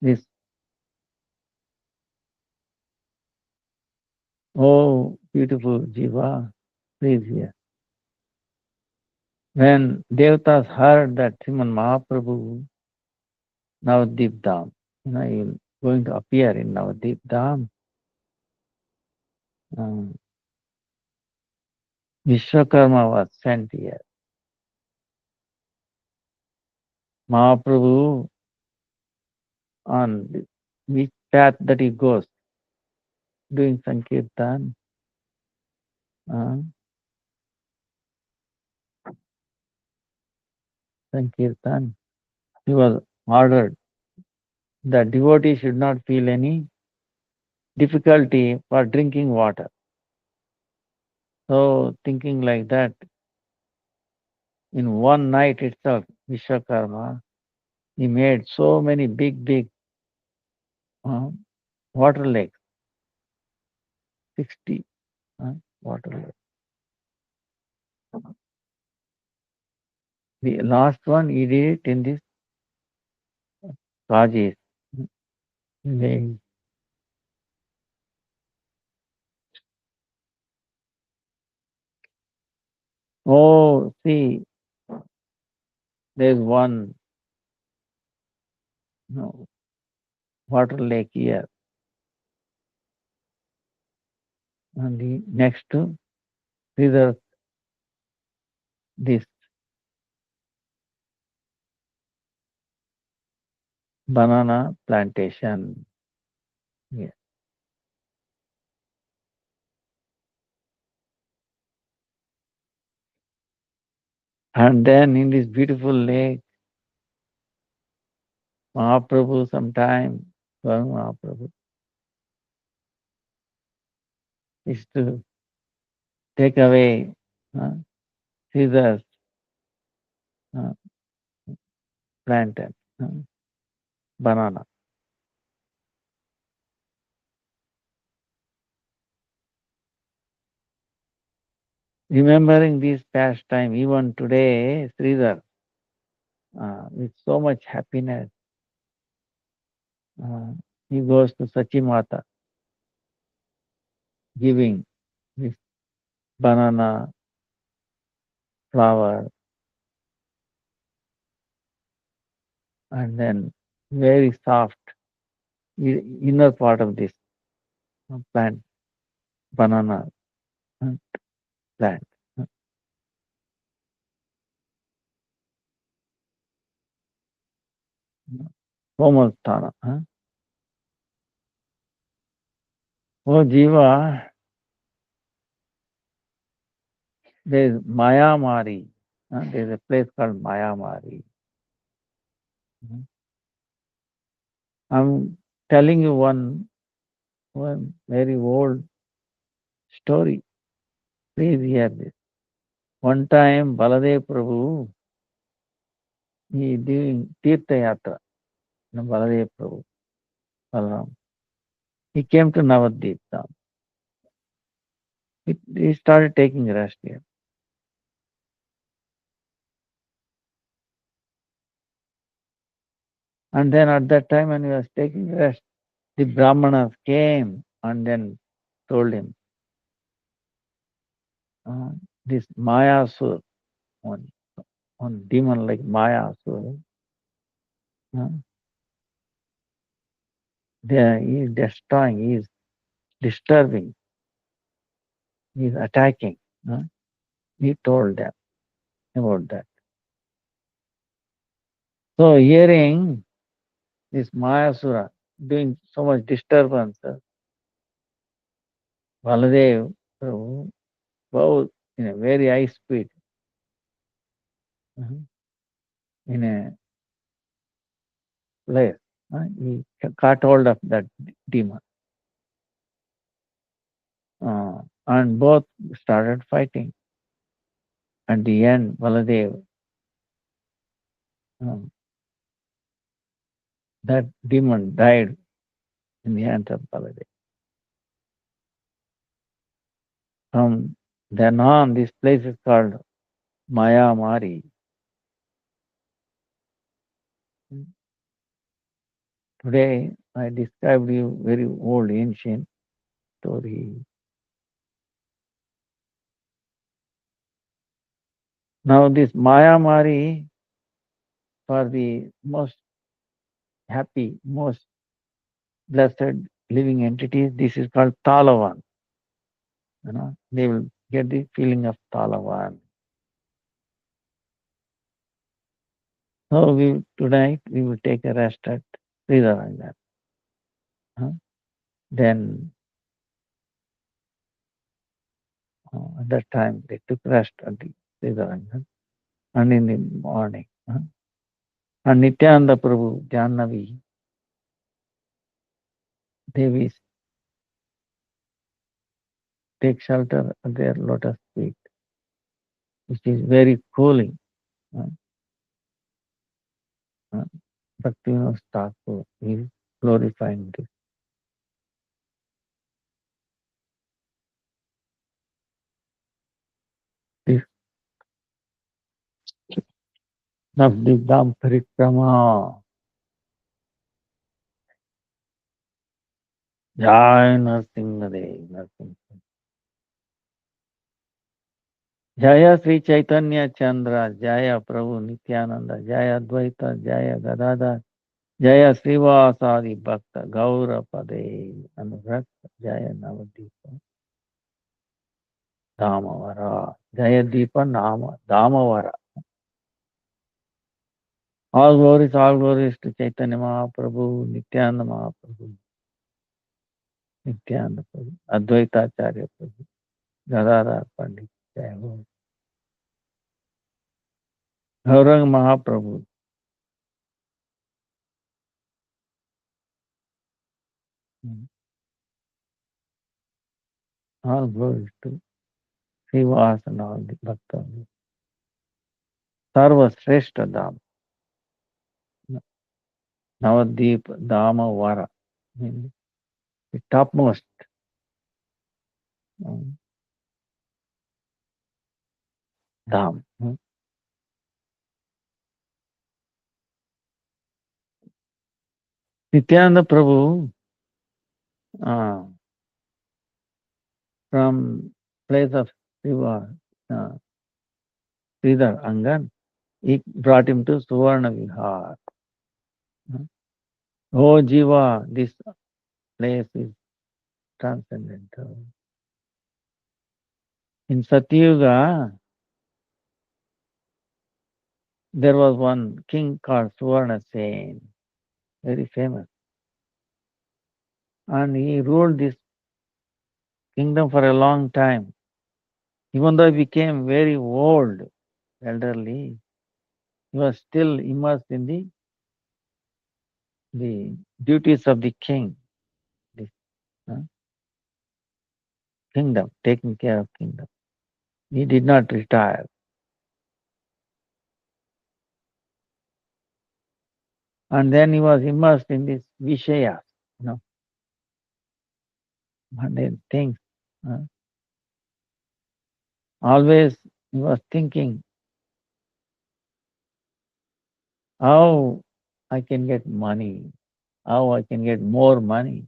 S1: this, oh, beautiful Jiva, please here. When Devatas heard that Sriman Mahaprabhu Navadip Dham, he is going to appear in Navadip Dham, um, Vishwakarma was sent here. Mahaprabhu, on which path that he goes, doing Sankirtan, uh, Sankirtan, he was ordered that devotee should not feel any difficulty for drinking water. So, thinking like that, in one night itself, Vishwakarma, he made so many big uh, water lakes, 60 water lakes. The last one he did it in this Kajis lake. Oh, see, there's one water lake here, and the next to is this banana plantation. Yes. And then in this beautiful lake, Mahaprabhu sometime, Mahaprabhu is to take away scissors, uh, plantain, banana. Remembering this pastime, even today, Sridhar, with so much happiness, uh, he goes to Sachimata, giving this banana flower, and then very soft inner part of this plant, banana uh, plant. Komal Huh? Oh, Jiva, there is Mayamari. There is a place called Mayamari. I'm telling you one very old story. Please hear this. One time, Baladev Prabhu, he doing Tirtha Yatra. Baladev Prabhu, Balaram. He came to Navadvip Dham. He started taking rest here. And then at that time when he was taking rest, the Brahmanas came and then told him, uh, this Mayasur, one demon like Mayasur, uh, he is destroying, he is disturbing, he is attacking. uh. He told them about that. So hearing this Mayasura doing so much disturbance. Baladev Prabhu both in a very high speed, uh, in a place. He caught hold of that demon. And both started fighting. At the end, Baladev, um, that demon died in the hands of Baladev. From then on, this place is called Maya Mari. Today, I described you very old ancient story. Now, this Maya Mari, for the most happy, most blessed living entities, this is called Talavan. They will get the feeling of Talavan. So tonight we will take a rest at Sridharangan. Then at that time they took rest at the Sridharangan. And in the morning, and Nityananda Prabhu, Jannavi, Devi take shelter at their lotus feet, which is very cooling. Bhaktivinoda Thakur is glorifying this. This Navdidam Parikrama. Jai Narsimhadev, Narsimha. Jaya Sri Chaitanya Chandra, Jaya Prabhu Nityananda, Jaya Advaita, Jaya Gadadhar, Jaya Srivasadi Bhakta, Gaura Pade, Anurakt, Jaya Navadipa, Damavara, Jaya Deepa Nama, Damavara. All glories to Chaitanya Mahaprabhu, Nityananda Mahaprabhu, Nityananda Prabhu, Advaita Acharya Prabhu, Gadadhar Pandit, Jaya Gaur. Gauranga Mahaprabhu. All glories to Srivas and all the Bhakta. Sarva Sreshta Dham. Navadip Dhamavara. The topmost. Dham. Nityananda Prabhu, from place of Shiva, Sridhar Angan, he brought him to Suvarna Vihar. Oh Jiva, this place is transcendental. In Satyuga, there was one king called Suvarna Sen, very famous. And he ruled this kingdom for a long time. Even though he became very old, elderly, he was still immersed in the duties of the king, this kingdom, taking care of kingdom. He did not retire. And then he was immersed in this Vishaya, mundane things. Always he was thinking how I can get money, how I can get more money.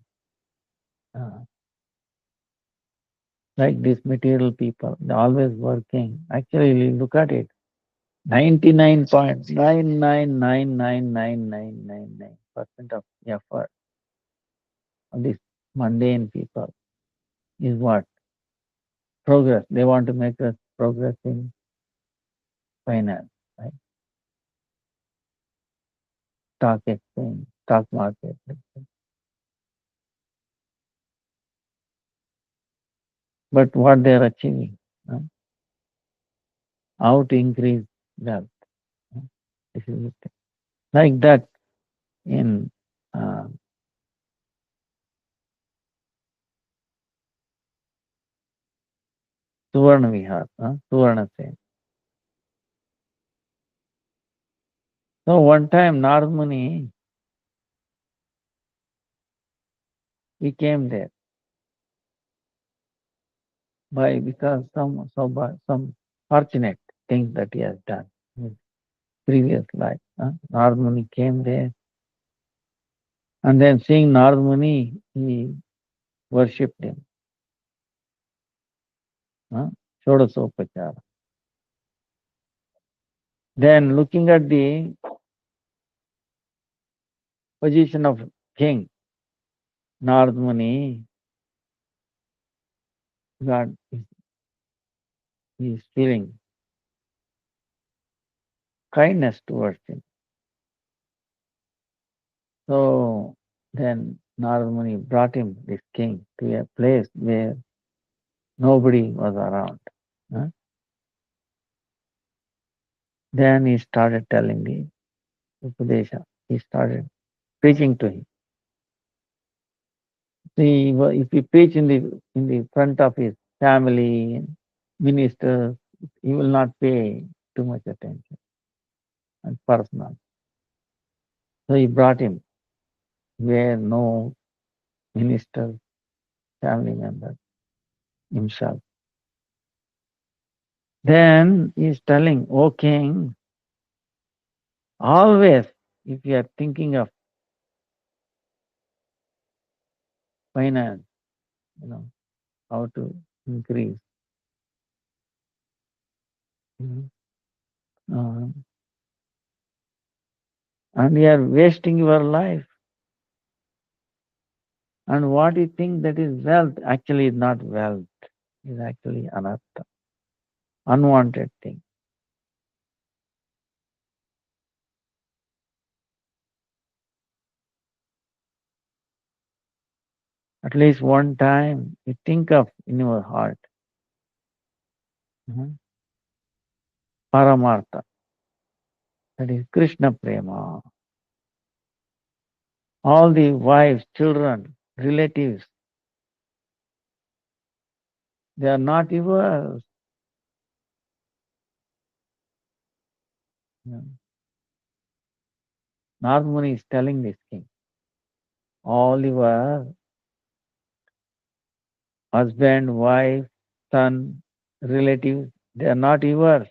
S1: Like these material people, they're always working. Actually, look at it. 99.99999999% of effort of these mundane people is what? Progress. They want to make us progress in finance, right? Stock exchange, stock market. But what they are achieving, uh, how to increase wealth. uh, This is it. Like that in uh, Suvarna Vihar, Suvarna Sen. So one time Narmuni, he came there by because by some fortunate thing that he has done in his previous life. Narmuni came there, and then seeing Narmuni, he worshipped him. Uh, Shodasopachara. Then looking at the position of king, Narmuni, God is feeling kindness towards him. So then Narmuni brought him, this king, to a place where nobody was around. Huh? Then he started telling the Upadesha. He started preaching to him. See, if he preach in the front of his family, ministers, he will not pay too much attention and personal. So he brought him where no minister, family member, himself. Then he is telling, O king, always if you are thinking of finance, you know, how to increase, you know, and you are wasting your life. And what you think that is wealth actually is not wealth, is actually anartha, unwanted thing. At least one time you think of in your heart, Paramartha, that is Krishna Prema. All the wives, children, relatives, they are not yours. You know. Narmuni is telling this king, all your husband, wife, son, relatives, they are not yours.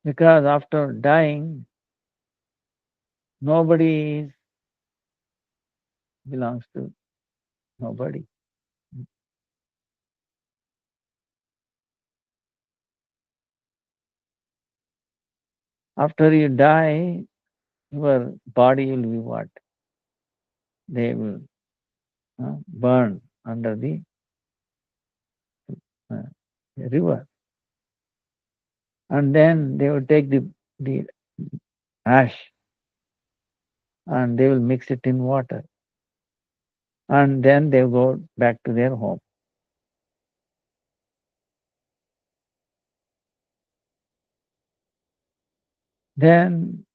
S1: Because after dying, nobody belongs to nobody. After you die, your body will be what? They will burn under the uh, river. And then they will take the ash and they will mix it in water. And then they go back to their home. Then,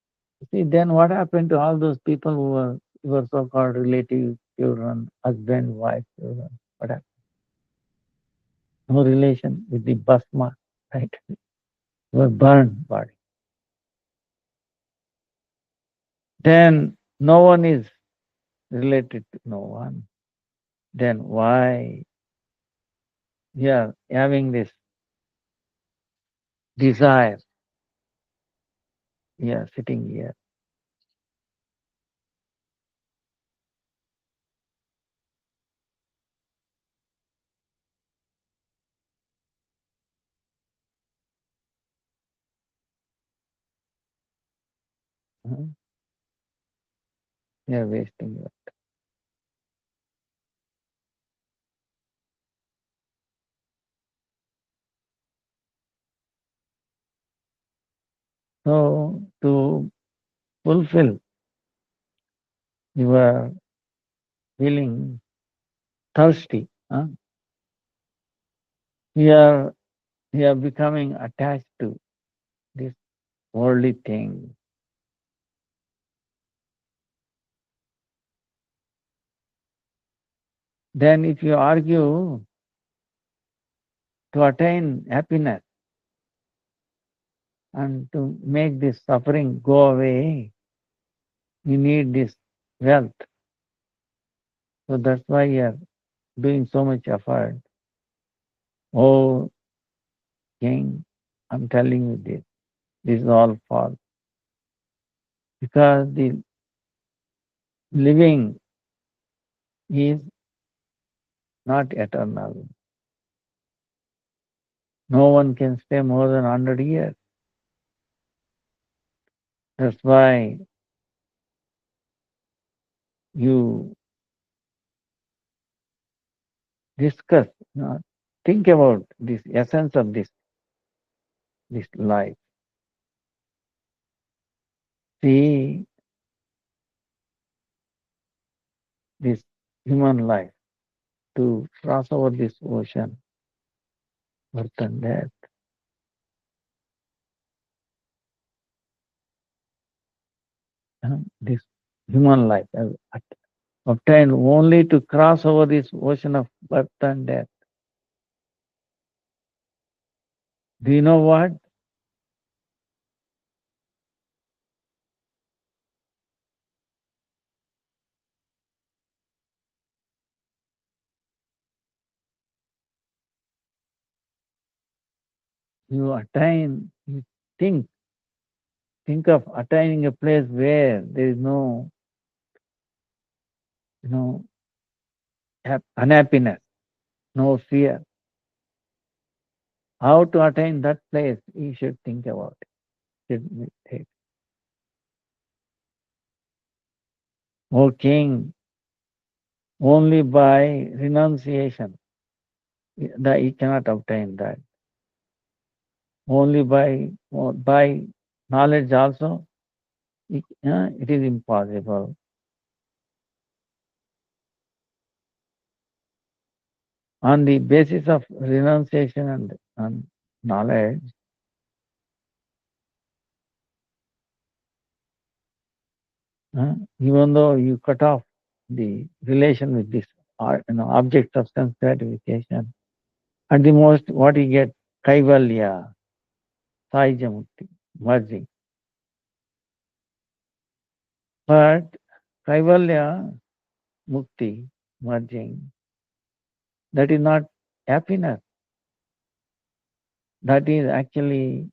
S1: see, then what happened to all those people who were so-called relatives, children, husband, wife, children? What happened? No relation with the bhasma, right? Were burned body. Then no one is related to no one. Then why we are having this desire? We are sitting here. We are wasting it. So to fulfill your feeling thirsty, you are becoming attached to this worldly thing. Then if you argue to attain happiness and to make this suffering go away, you need this wealth. So that's why you are doing so much effort. Oh, king, I'm telling you this. This is all false. Because the living is not eternal. No one can stay more than 100 years. That's why you discuss, think about this essence of this life. See this human life to cross over this ocean, birth and death. This human life obtained only to cross over this ocean of birth and death. Do you know what? You attain, you think, think of attaining a place where there is no, you know, unhappiness, no fear. How to attain that place? You should think about it. Should meditate. O king, only by renunciation that you cannot obtain that. Only by knowledge also, it is impossible. On the basis of renunciation and knowledge, even though you cut off the relation with this object of sense gratification, at the most what you get, kaivalya, saijamukti, merging. But kaivalya, mukti, merging, that is not happiness. That is actually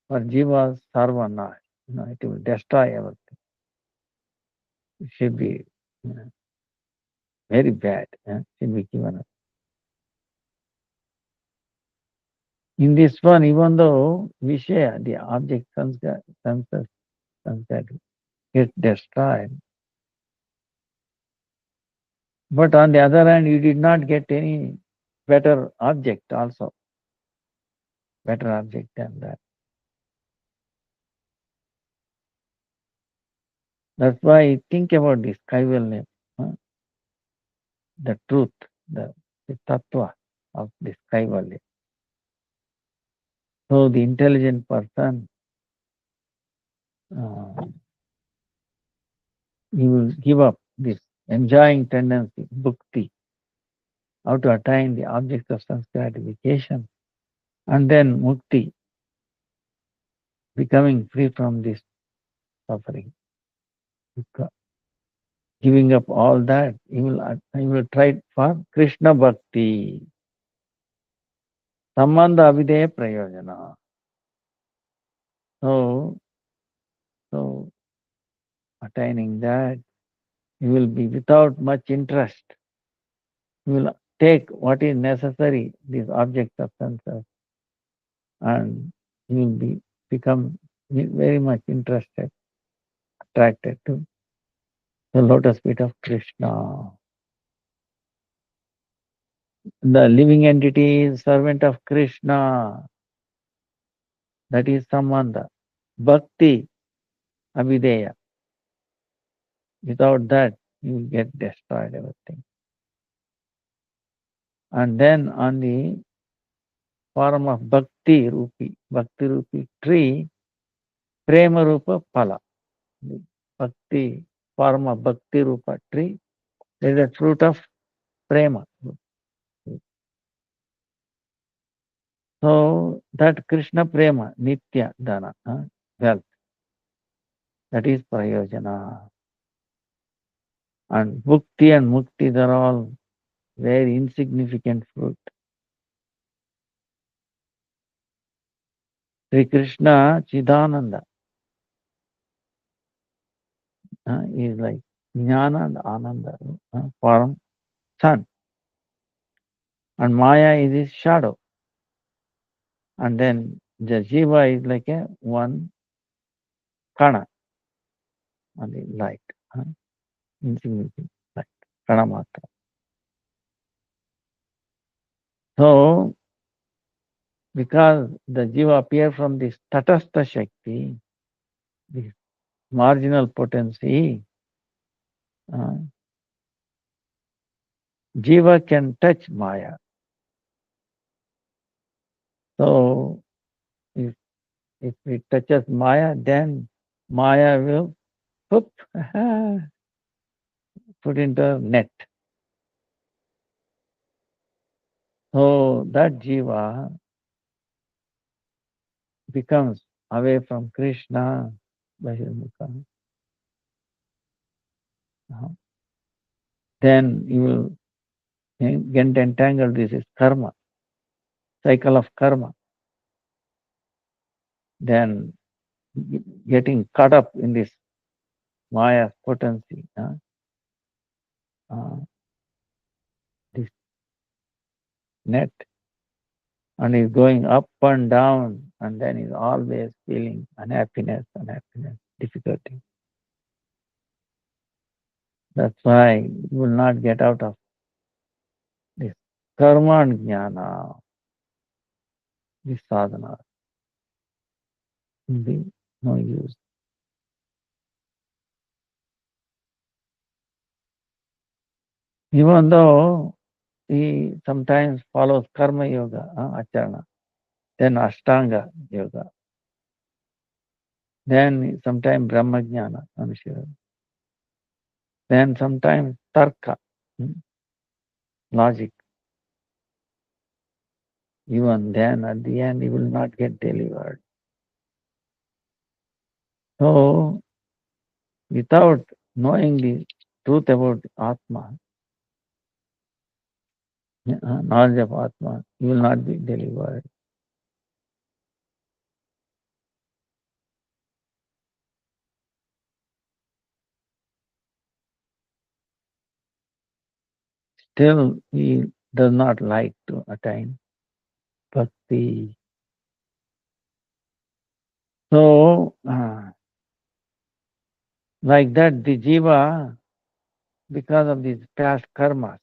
S1: for jivas sarvana. It will destroy everything. It should be very bad. Should be given up. In this one, even though Vishaya, the object senses, sunset gets destroyed, but on the other hand, you did not get any better object also, better object than that. That's why think about this kaivalya, the truth, the tattva of this kaivalya. So the intelligent person, he will give up this enjoying tendency, bhakti, how to attain the object of sense gratification, and then mukti, becoming free from this suffering. Giving up all that, he will try for Krishna Bhakti. Sambandha avideya prayojana. So attaining that, you will be without much interest. You will take what is necessary, these objects of senses, and you will become very much interested, attracted to the lotus feet of Krishna. The living entity is servant of Krishna. That is sambandha. Bhakti avideya. Without that, you will get destroyed everything. And then on the form of bhakti rupi tree, prema rupa phala. The bhakti, form of bhakti rupa tree, there is a fruit of prema. So that Krishna prema, nitya dana, wealth, that is prayojana. And bhukti and mukti are all very insignificant fruit. Sri Krishna Chidananda is like jnana and ananda form sun. And Maya is his shadow. And then the Jiva is like a one kana on the light, insignificant light, kana matra. So, because the Jiva appear from this tatastha Shakti, this marginal potency, uh, Jiva can touch Maya. So, if it touches Maya, then Maya will put, put into a net. So that Jiva becomes away from Krishna, Bahirmukha. Then you will get entangled. This is karma, cycle of karma. Then getting caught up in this Maya's potency, this net, and is going up and down, and then is always feeling unhappiness, difficulty. That's why you will not get out of this karma and jnana, this sadhana. Will be no use. Even though he sometimes follows karma yoga, acharana, then ashtanga yoga, then sometimes brahma jnana, then sometimes tarka, logic. Even then, at the end, he will not get delivered. So, without knowing the truth about Atma, knowledge of Atma, you will not be delivered. Still, he does not like to attain bhakti. So, like that, the jiva, because of these past karmas,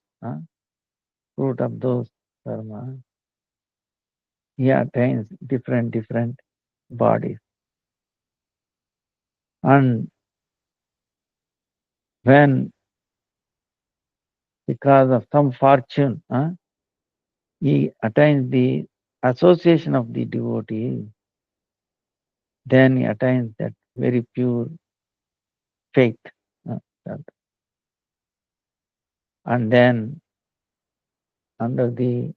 S1: fruit of those karmas, he attains different bodies. And when, because of some fortune, he attains the association of the devotee, then he attains that very pure faith. And then, under the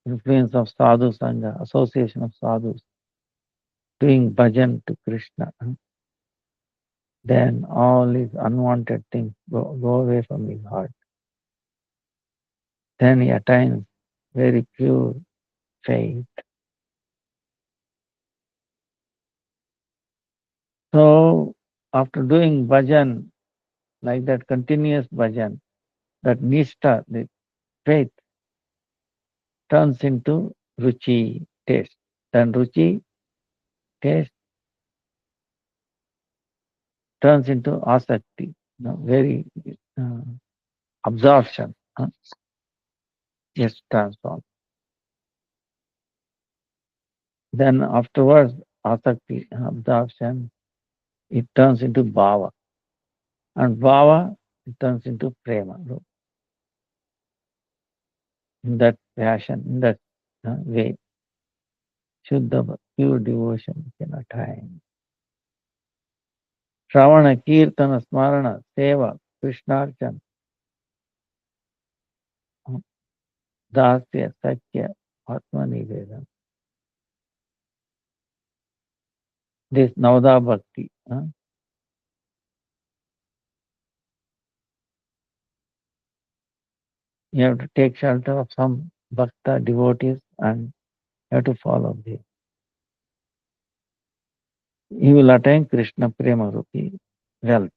S1: influence of sadhu sangha, association of sadhus, doing bhajan to Krishna, then all these unwanted things go away from his heart. Then he attains very pure faith. So, after doing bhajan, like that continuous bhajan, that nishta, the faith, turns into ruchi, taste. Then ruchi, taste, turns into asakti, very absorption. Yes, transform. Then afterwards, asakti, absorption, it turns into bhava. And bhava, it turns into prema. So in that fashion, in that way, Shuddha, pure devotion can attain. Shravana, Kirtana, Smarana, Seva, Krishnarchan, Dasya, Satya, Atmanivedam. This Navada Bhakti. You have to take shelter of some bhakta devotees and you have to follow this. You will attain Krishna Prema Rupi wealth.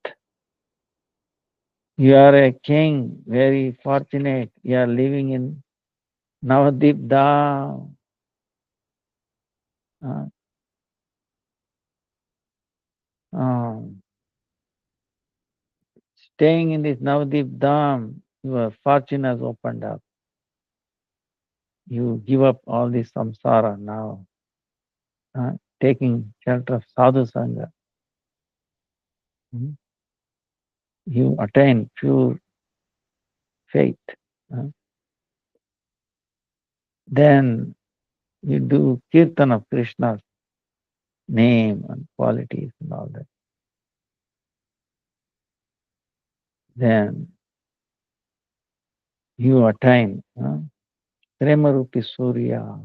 S1: You are a king, very fortunate. You are living in Navadip Dham. Uh, um, Staying in this Navadip Dham, your fortune has opened up. You give up all this samsara now, taking shelter of sadhu sangha. You attain pure faith. uh, Then you do kirtan of Krishna's name and qualities and all that. Then you attain Premarupi Surya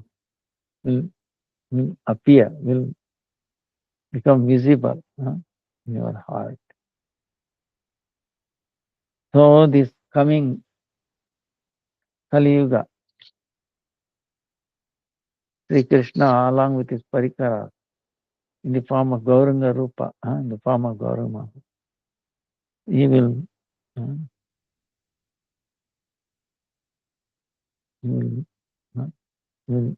S1: will, will appear, will become visible in your heart. So this coming Kali Yuga, Sri Krishna along with his parikara in the form of Gauranga Rupa, in the form of Gauranga, he uh, he will, uh, will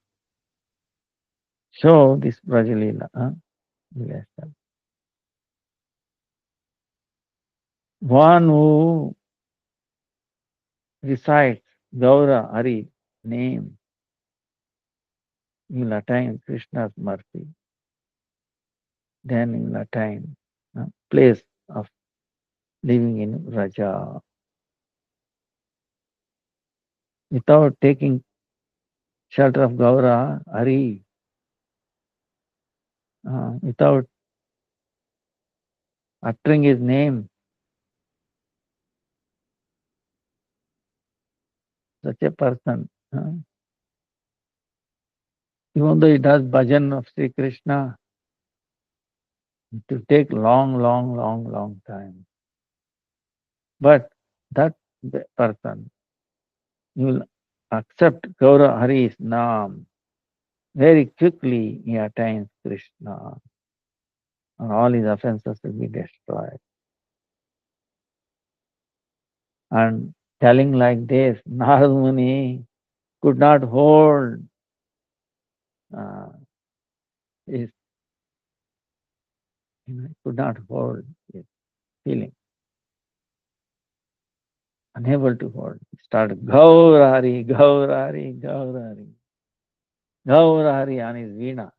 S1: show this Brajalila. Yes, sir. One who recites Gaura Hari name will attain Krishna's mercy. Then he will attain place of living in Raja. Without taking shelter of Gaura Hari, without uttering his name, such a person, even though he does bhajan of Sri Krishna, it will take long time. But that person will accept Gaura Hari's name. Very quickly he attains Krishna and all his offenses will be destroyed. And telling like this, Narad Muni could not hold uh, his, could not hold his feeling, unable to hold. He started Gaurari, Gaurari, Gaurari, Gaurari on his veena.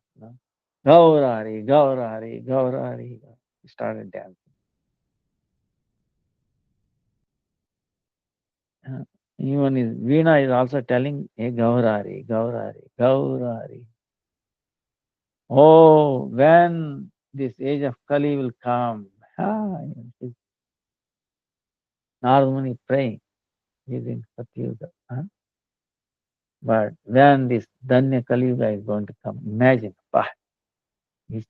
S1: Gaurari, Gaurari, Gaurari. He started dancing. Uh, Even his veena is also telling, hey, Gaurari, Gaurari, Gaurari. Oh, when this age of Kali will come, Narad Muni praying, he's in Satyuga. But when this Danya Kali Yuga is going to come, imagine, he's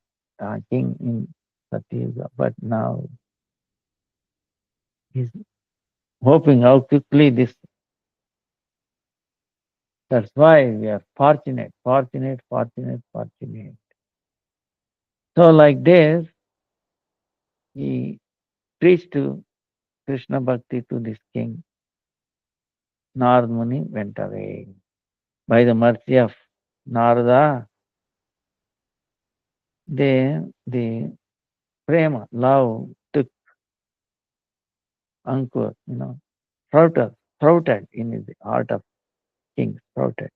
S1: king in Satyuga, but now he's hoping how quickly this. That's why we are fortunate, fortunate, fortunate, fortunate. So like this, he preached to Krishna Bhakti to this king. Narad Muni went away. By the mercy of Narada, the prema, love took ankur, sprouted in the heart of king, sprouted.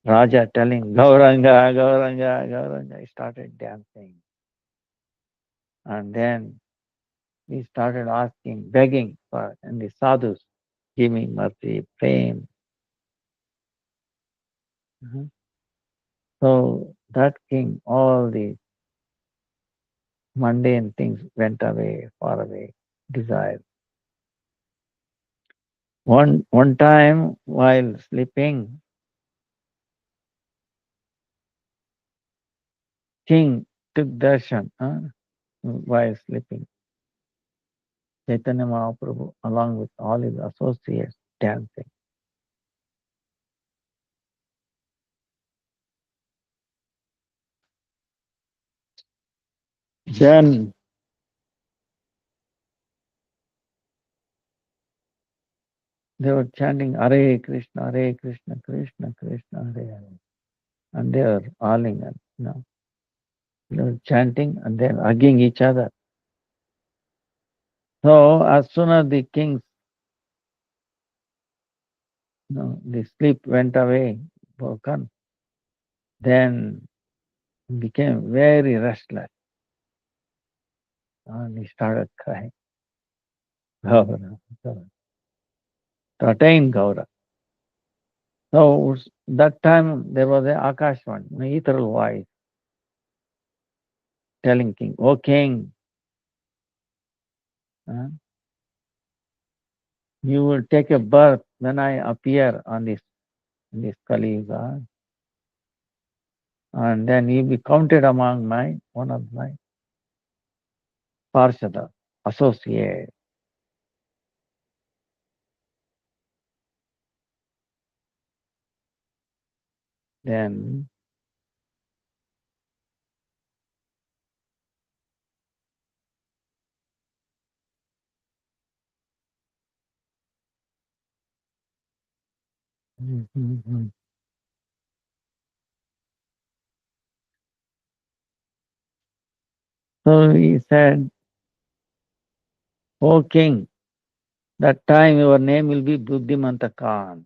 S1: Raja telling Gauranga, Gauranga, Gauranga, he started dancing. And then he started asking, begging for, and the sadhus, give me mercy, fame. Mhm. So that king, all the mundane things went away, far away, desire. One time while sleeping, king took darshan while sleeping. Chaitanya Mahaprabhu, along with all his associates, dancing. Then they were chanting Hare Krishna, Hare Krishna, Krishna Krishna, Hare Hare. And they were howling and they were chanting and then hugging each other. So as soon as the king's the sleep went away, broken, then he became very restless and he started crying. Gaura, Gaura, to attain Gaura. So that time there was a Akashvan, an ethereal voice telling king, "O king, uh, you will take a birth when I appear on this Kali Yuga, and then you will be counted among one of my Parshada, associate." Then so he said, "O king, that time your name will be Buddhimanta Khan.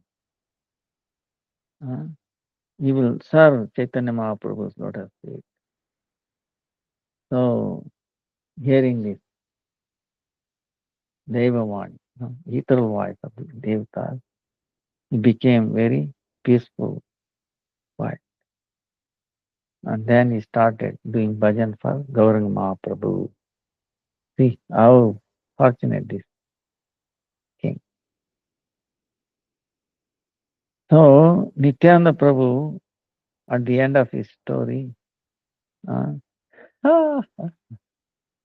S1: Uh, you will serve Chaitanya Mahaprabhu's lotus feet." So hearing this Devavani, ethereal voice of the Devatas, he became very peaceful, quiet. And then he started doing bhajan for Gauranga Mahaprabhu. See how fortunate this king. So Nityananda Prabhu, at the end of his story, uh, ah,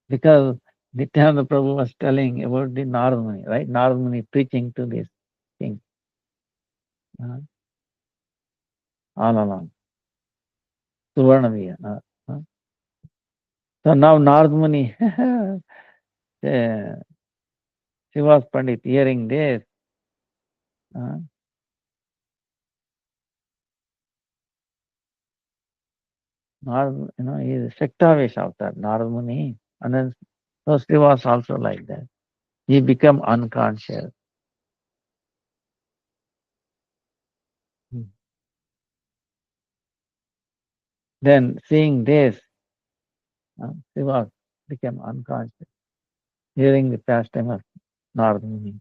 S1: because Nityananda Prabhu was telling about the Narad Muni, right? Narad Muni preaching to this king uh, all along. Suvarnaviya. So now Narad Muni, Srivas Pandit hearing this, uh, Narad, he is Shaktavesh avatar, Narad Muni. And then so Srivas also like that. He become unconscious. Hmm. Then seeing this, Srivas became unconscious, hearing the pastime of Narad Muni,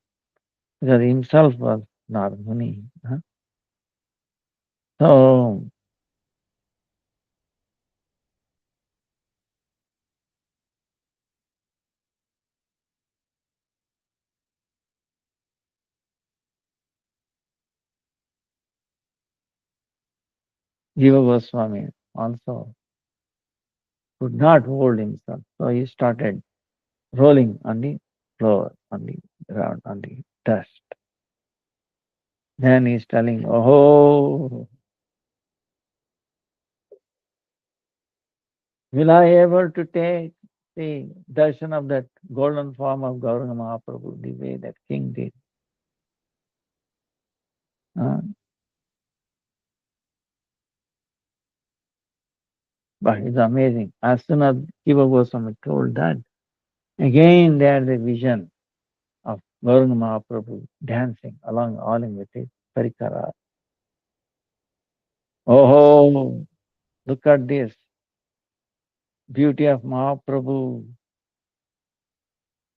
S1: because himself was Narad Muni. So Jiva Goswami also could not hold himself. So he started rolling on the floor, on the ground, on the dust. Then he's telling, "Oh, will I able to take the darshan of that golden form of Gauranga Mahaprabhu the way that king did?" Uh, but it's amazing. As soon as Jiva Goswami told that, again there the vision of Gauranga Mahaprabhu dancing along all in with his parikara. Oh, look at this beauty of Mahaprabhu.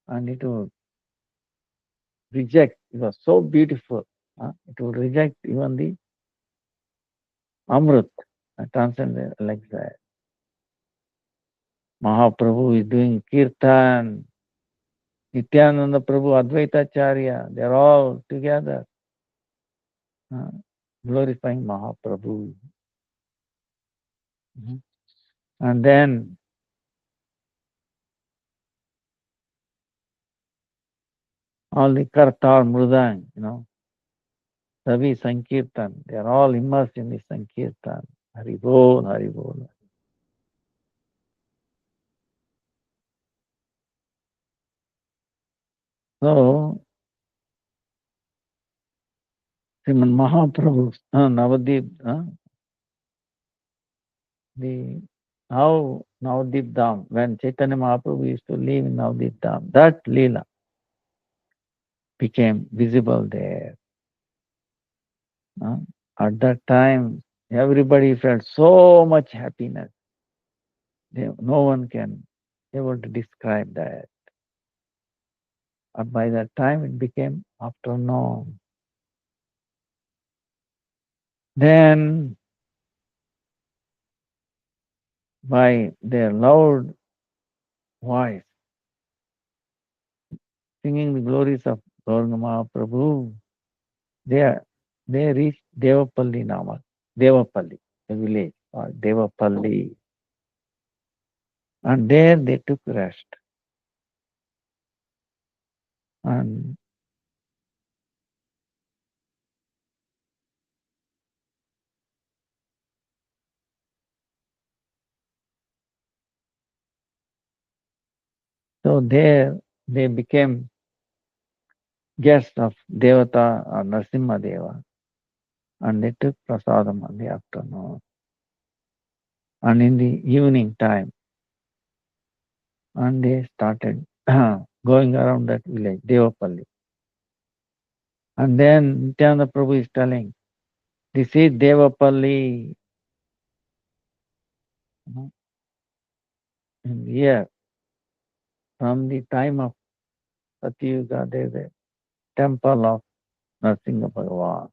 S1: and it will reject. It was so beautiful. It will reject even the Amrit, transcendent like that. Mahaprabhu is doing kirtan. Nityananda Prabhu, Advaita Acharya, they're all together uh, glorifying Mahaprabhu. Mhm. And then all the Kartar, Mrudang, Savi Sankirtan, they are all immersed in the Sankirtan. Hari Bol, Hari Bol. So, Sriman Mahaprabhu, Navadip, the how Navadip Dham, when Chaitanya Mahaprabhu used to live in Navadip Dham, that Leela became visible there. Uh, at that time, everybody felt so much happiness. No one can able to describe that. By that time, it became afternoon. Then, by their loud voice, singing the glories of Gauranga Mahaprabhu, they, they reached Devapalli Nama. Devapalli, a village called Devapalli. And there they took rest. And so there they became guests of Devata or Narasimha Deva. And they took prasadam in the afternoon. And in the evening time, and they started going around that village, Devapalli. And then Nityananda Prabhu is telling, this is Devapalli. And here, from the time of Satyuga, there is a temple of Narasimha Bhagavan.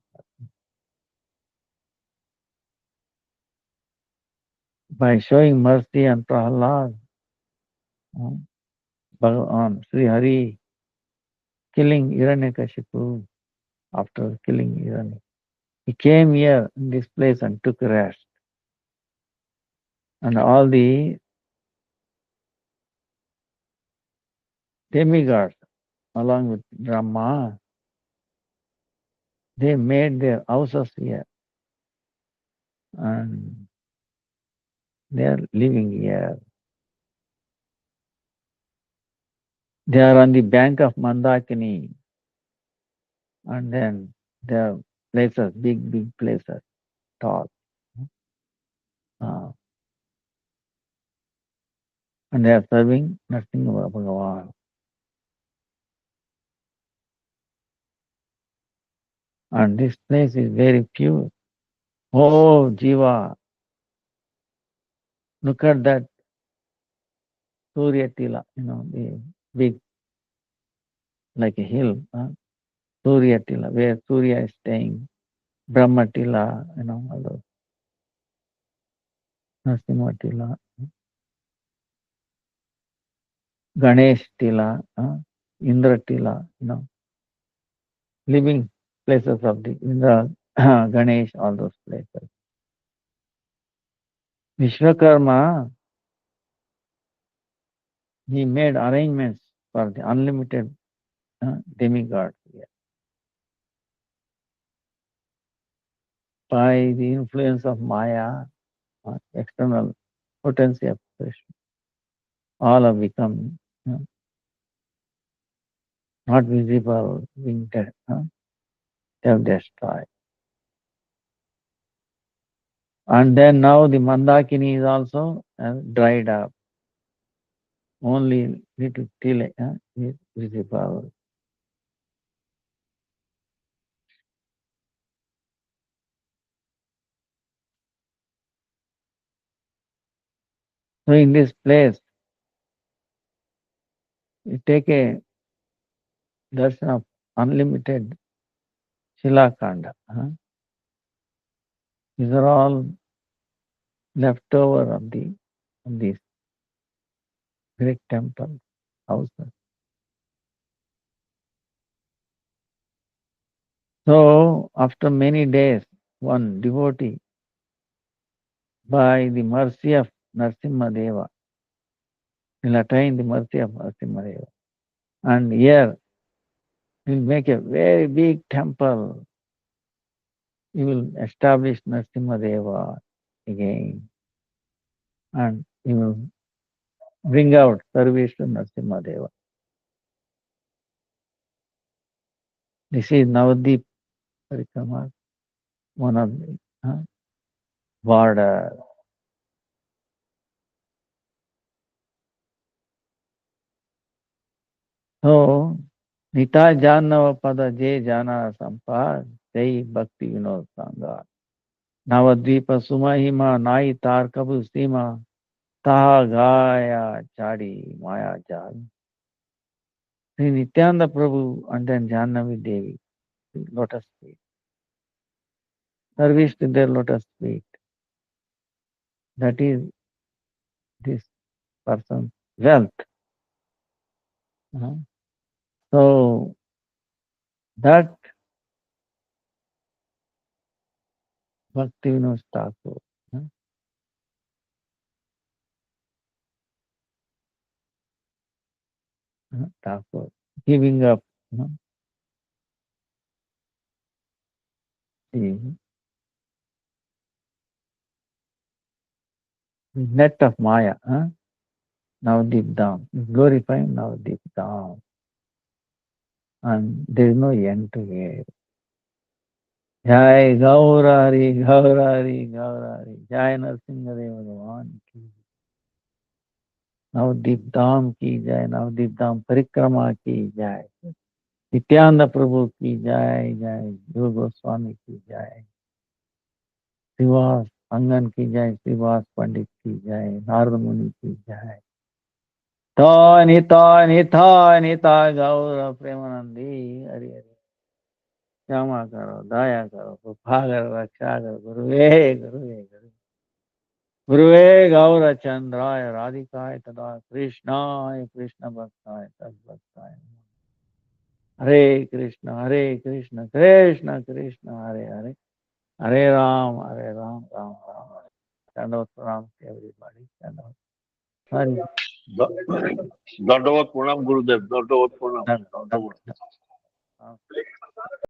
S1: By showing mercy and Prahlad, Bhagavan, Sri Hari, killing Hiranyakashipu, after killing Hiranyakashipu, he came here in this place and took rest. And all the demigods, along with Brahma, they made their houses here and they are living here. They are on the bank of Mandakini, and then there are places, big places, tall. Uh, and they are serving Narasimha Bhagavan. And this place is very pure. Oh, Jiva, look at that Surya Tila, the big, like a hill, Surya Tila, where Surya is staying, Brahma Tila, all those, Narasimha Tila, Ganesh Tila, Indra Tila, living places of the Indra, Ganesh, all those places. Vishwakarma, he made arrangements for the unlimited demigods here. By the influence of Maya, external potency of Krishna, all have become not visible, being they have destroyed. And then now the Mandakini is also dried up. Only little till is visible. So in this place, you take a darshan of unlimited Shilakanda. These are all leftover of these great temple houses. So after many days, one devotee, by the mercy of Narasimha Deva, will attain the mercy of Narasimha Deva. And here will make a very big temple. He will establish Narasimha Deva again. And he will bring out service to Narasimha Deva. This is Navadip Parikrama, one of the border. So, Nita Janava Pada Je Jana Sampad, Jai Bhakti Vinod Sangha. Navadvipa Sumahima Nai Tar Kabu Sima, Taha Gaya Chadi Maya Jal. Sri Nityananda Prabhu and then Jannavi Devi, lotus feet. Service to their lotus feet. That is this person's wealth. So, that Bhakti Vinod Thakur. Thakur, giving up the net of Maya, now deep down, glorifying now deep down, and there is no end to it. Jai Gaurari, Gaurari, Gaurari, Jai Narasimha Bhagavan ki. Now deep down ki Jai, now deep down Parikrama ki Jai. Nityananda Prabhu ki Jai, Jai, Yoga Goswami ki Jai. Srivas Angan ki Jai, Srivas Pandit ki Jai, Narada Muni ki Jai. Nitha Gaura Premanandi, Hari Hari. क्षमा करो, दया करो, कृपा करो, रक्षा करो, गुरुवे गुरुवे गुरु गुरुवे गौर चंद्राय राधिकाय तदा कृष्णाय कृष्ण भक्ताय तद्भक्ताय हरे कृष्ण कृष्ण कृष्ण हरे हरे हरे राम राम राम हरे दंडवत प्रणाम to everybody. दंडवत Hari
S2: Dandavad Pranam, Gurudev. Dandavad Pranam.
S1: दंड
S2: Dandavad.
S1: दंड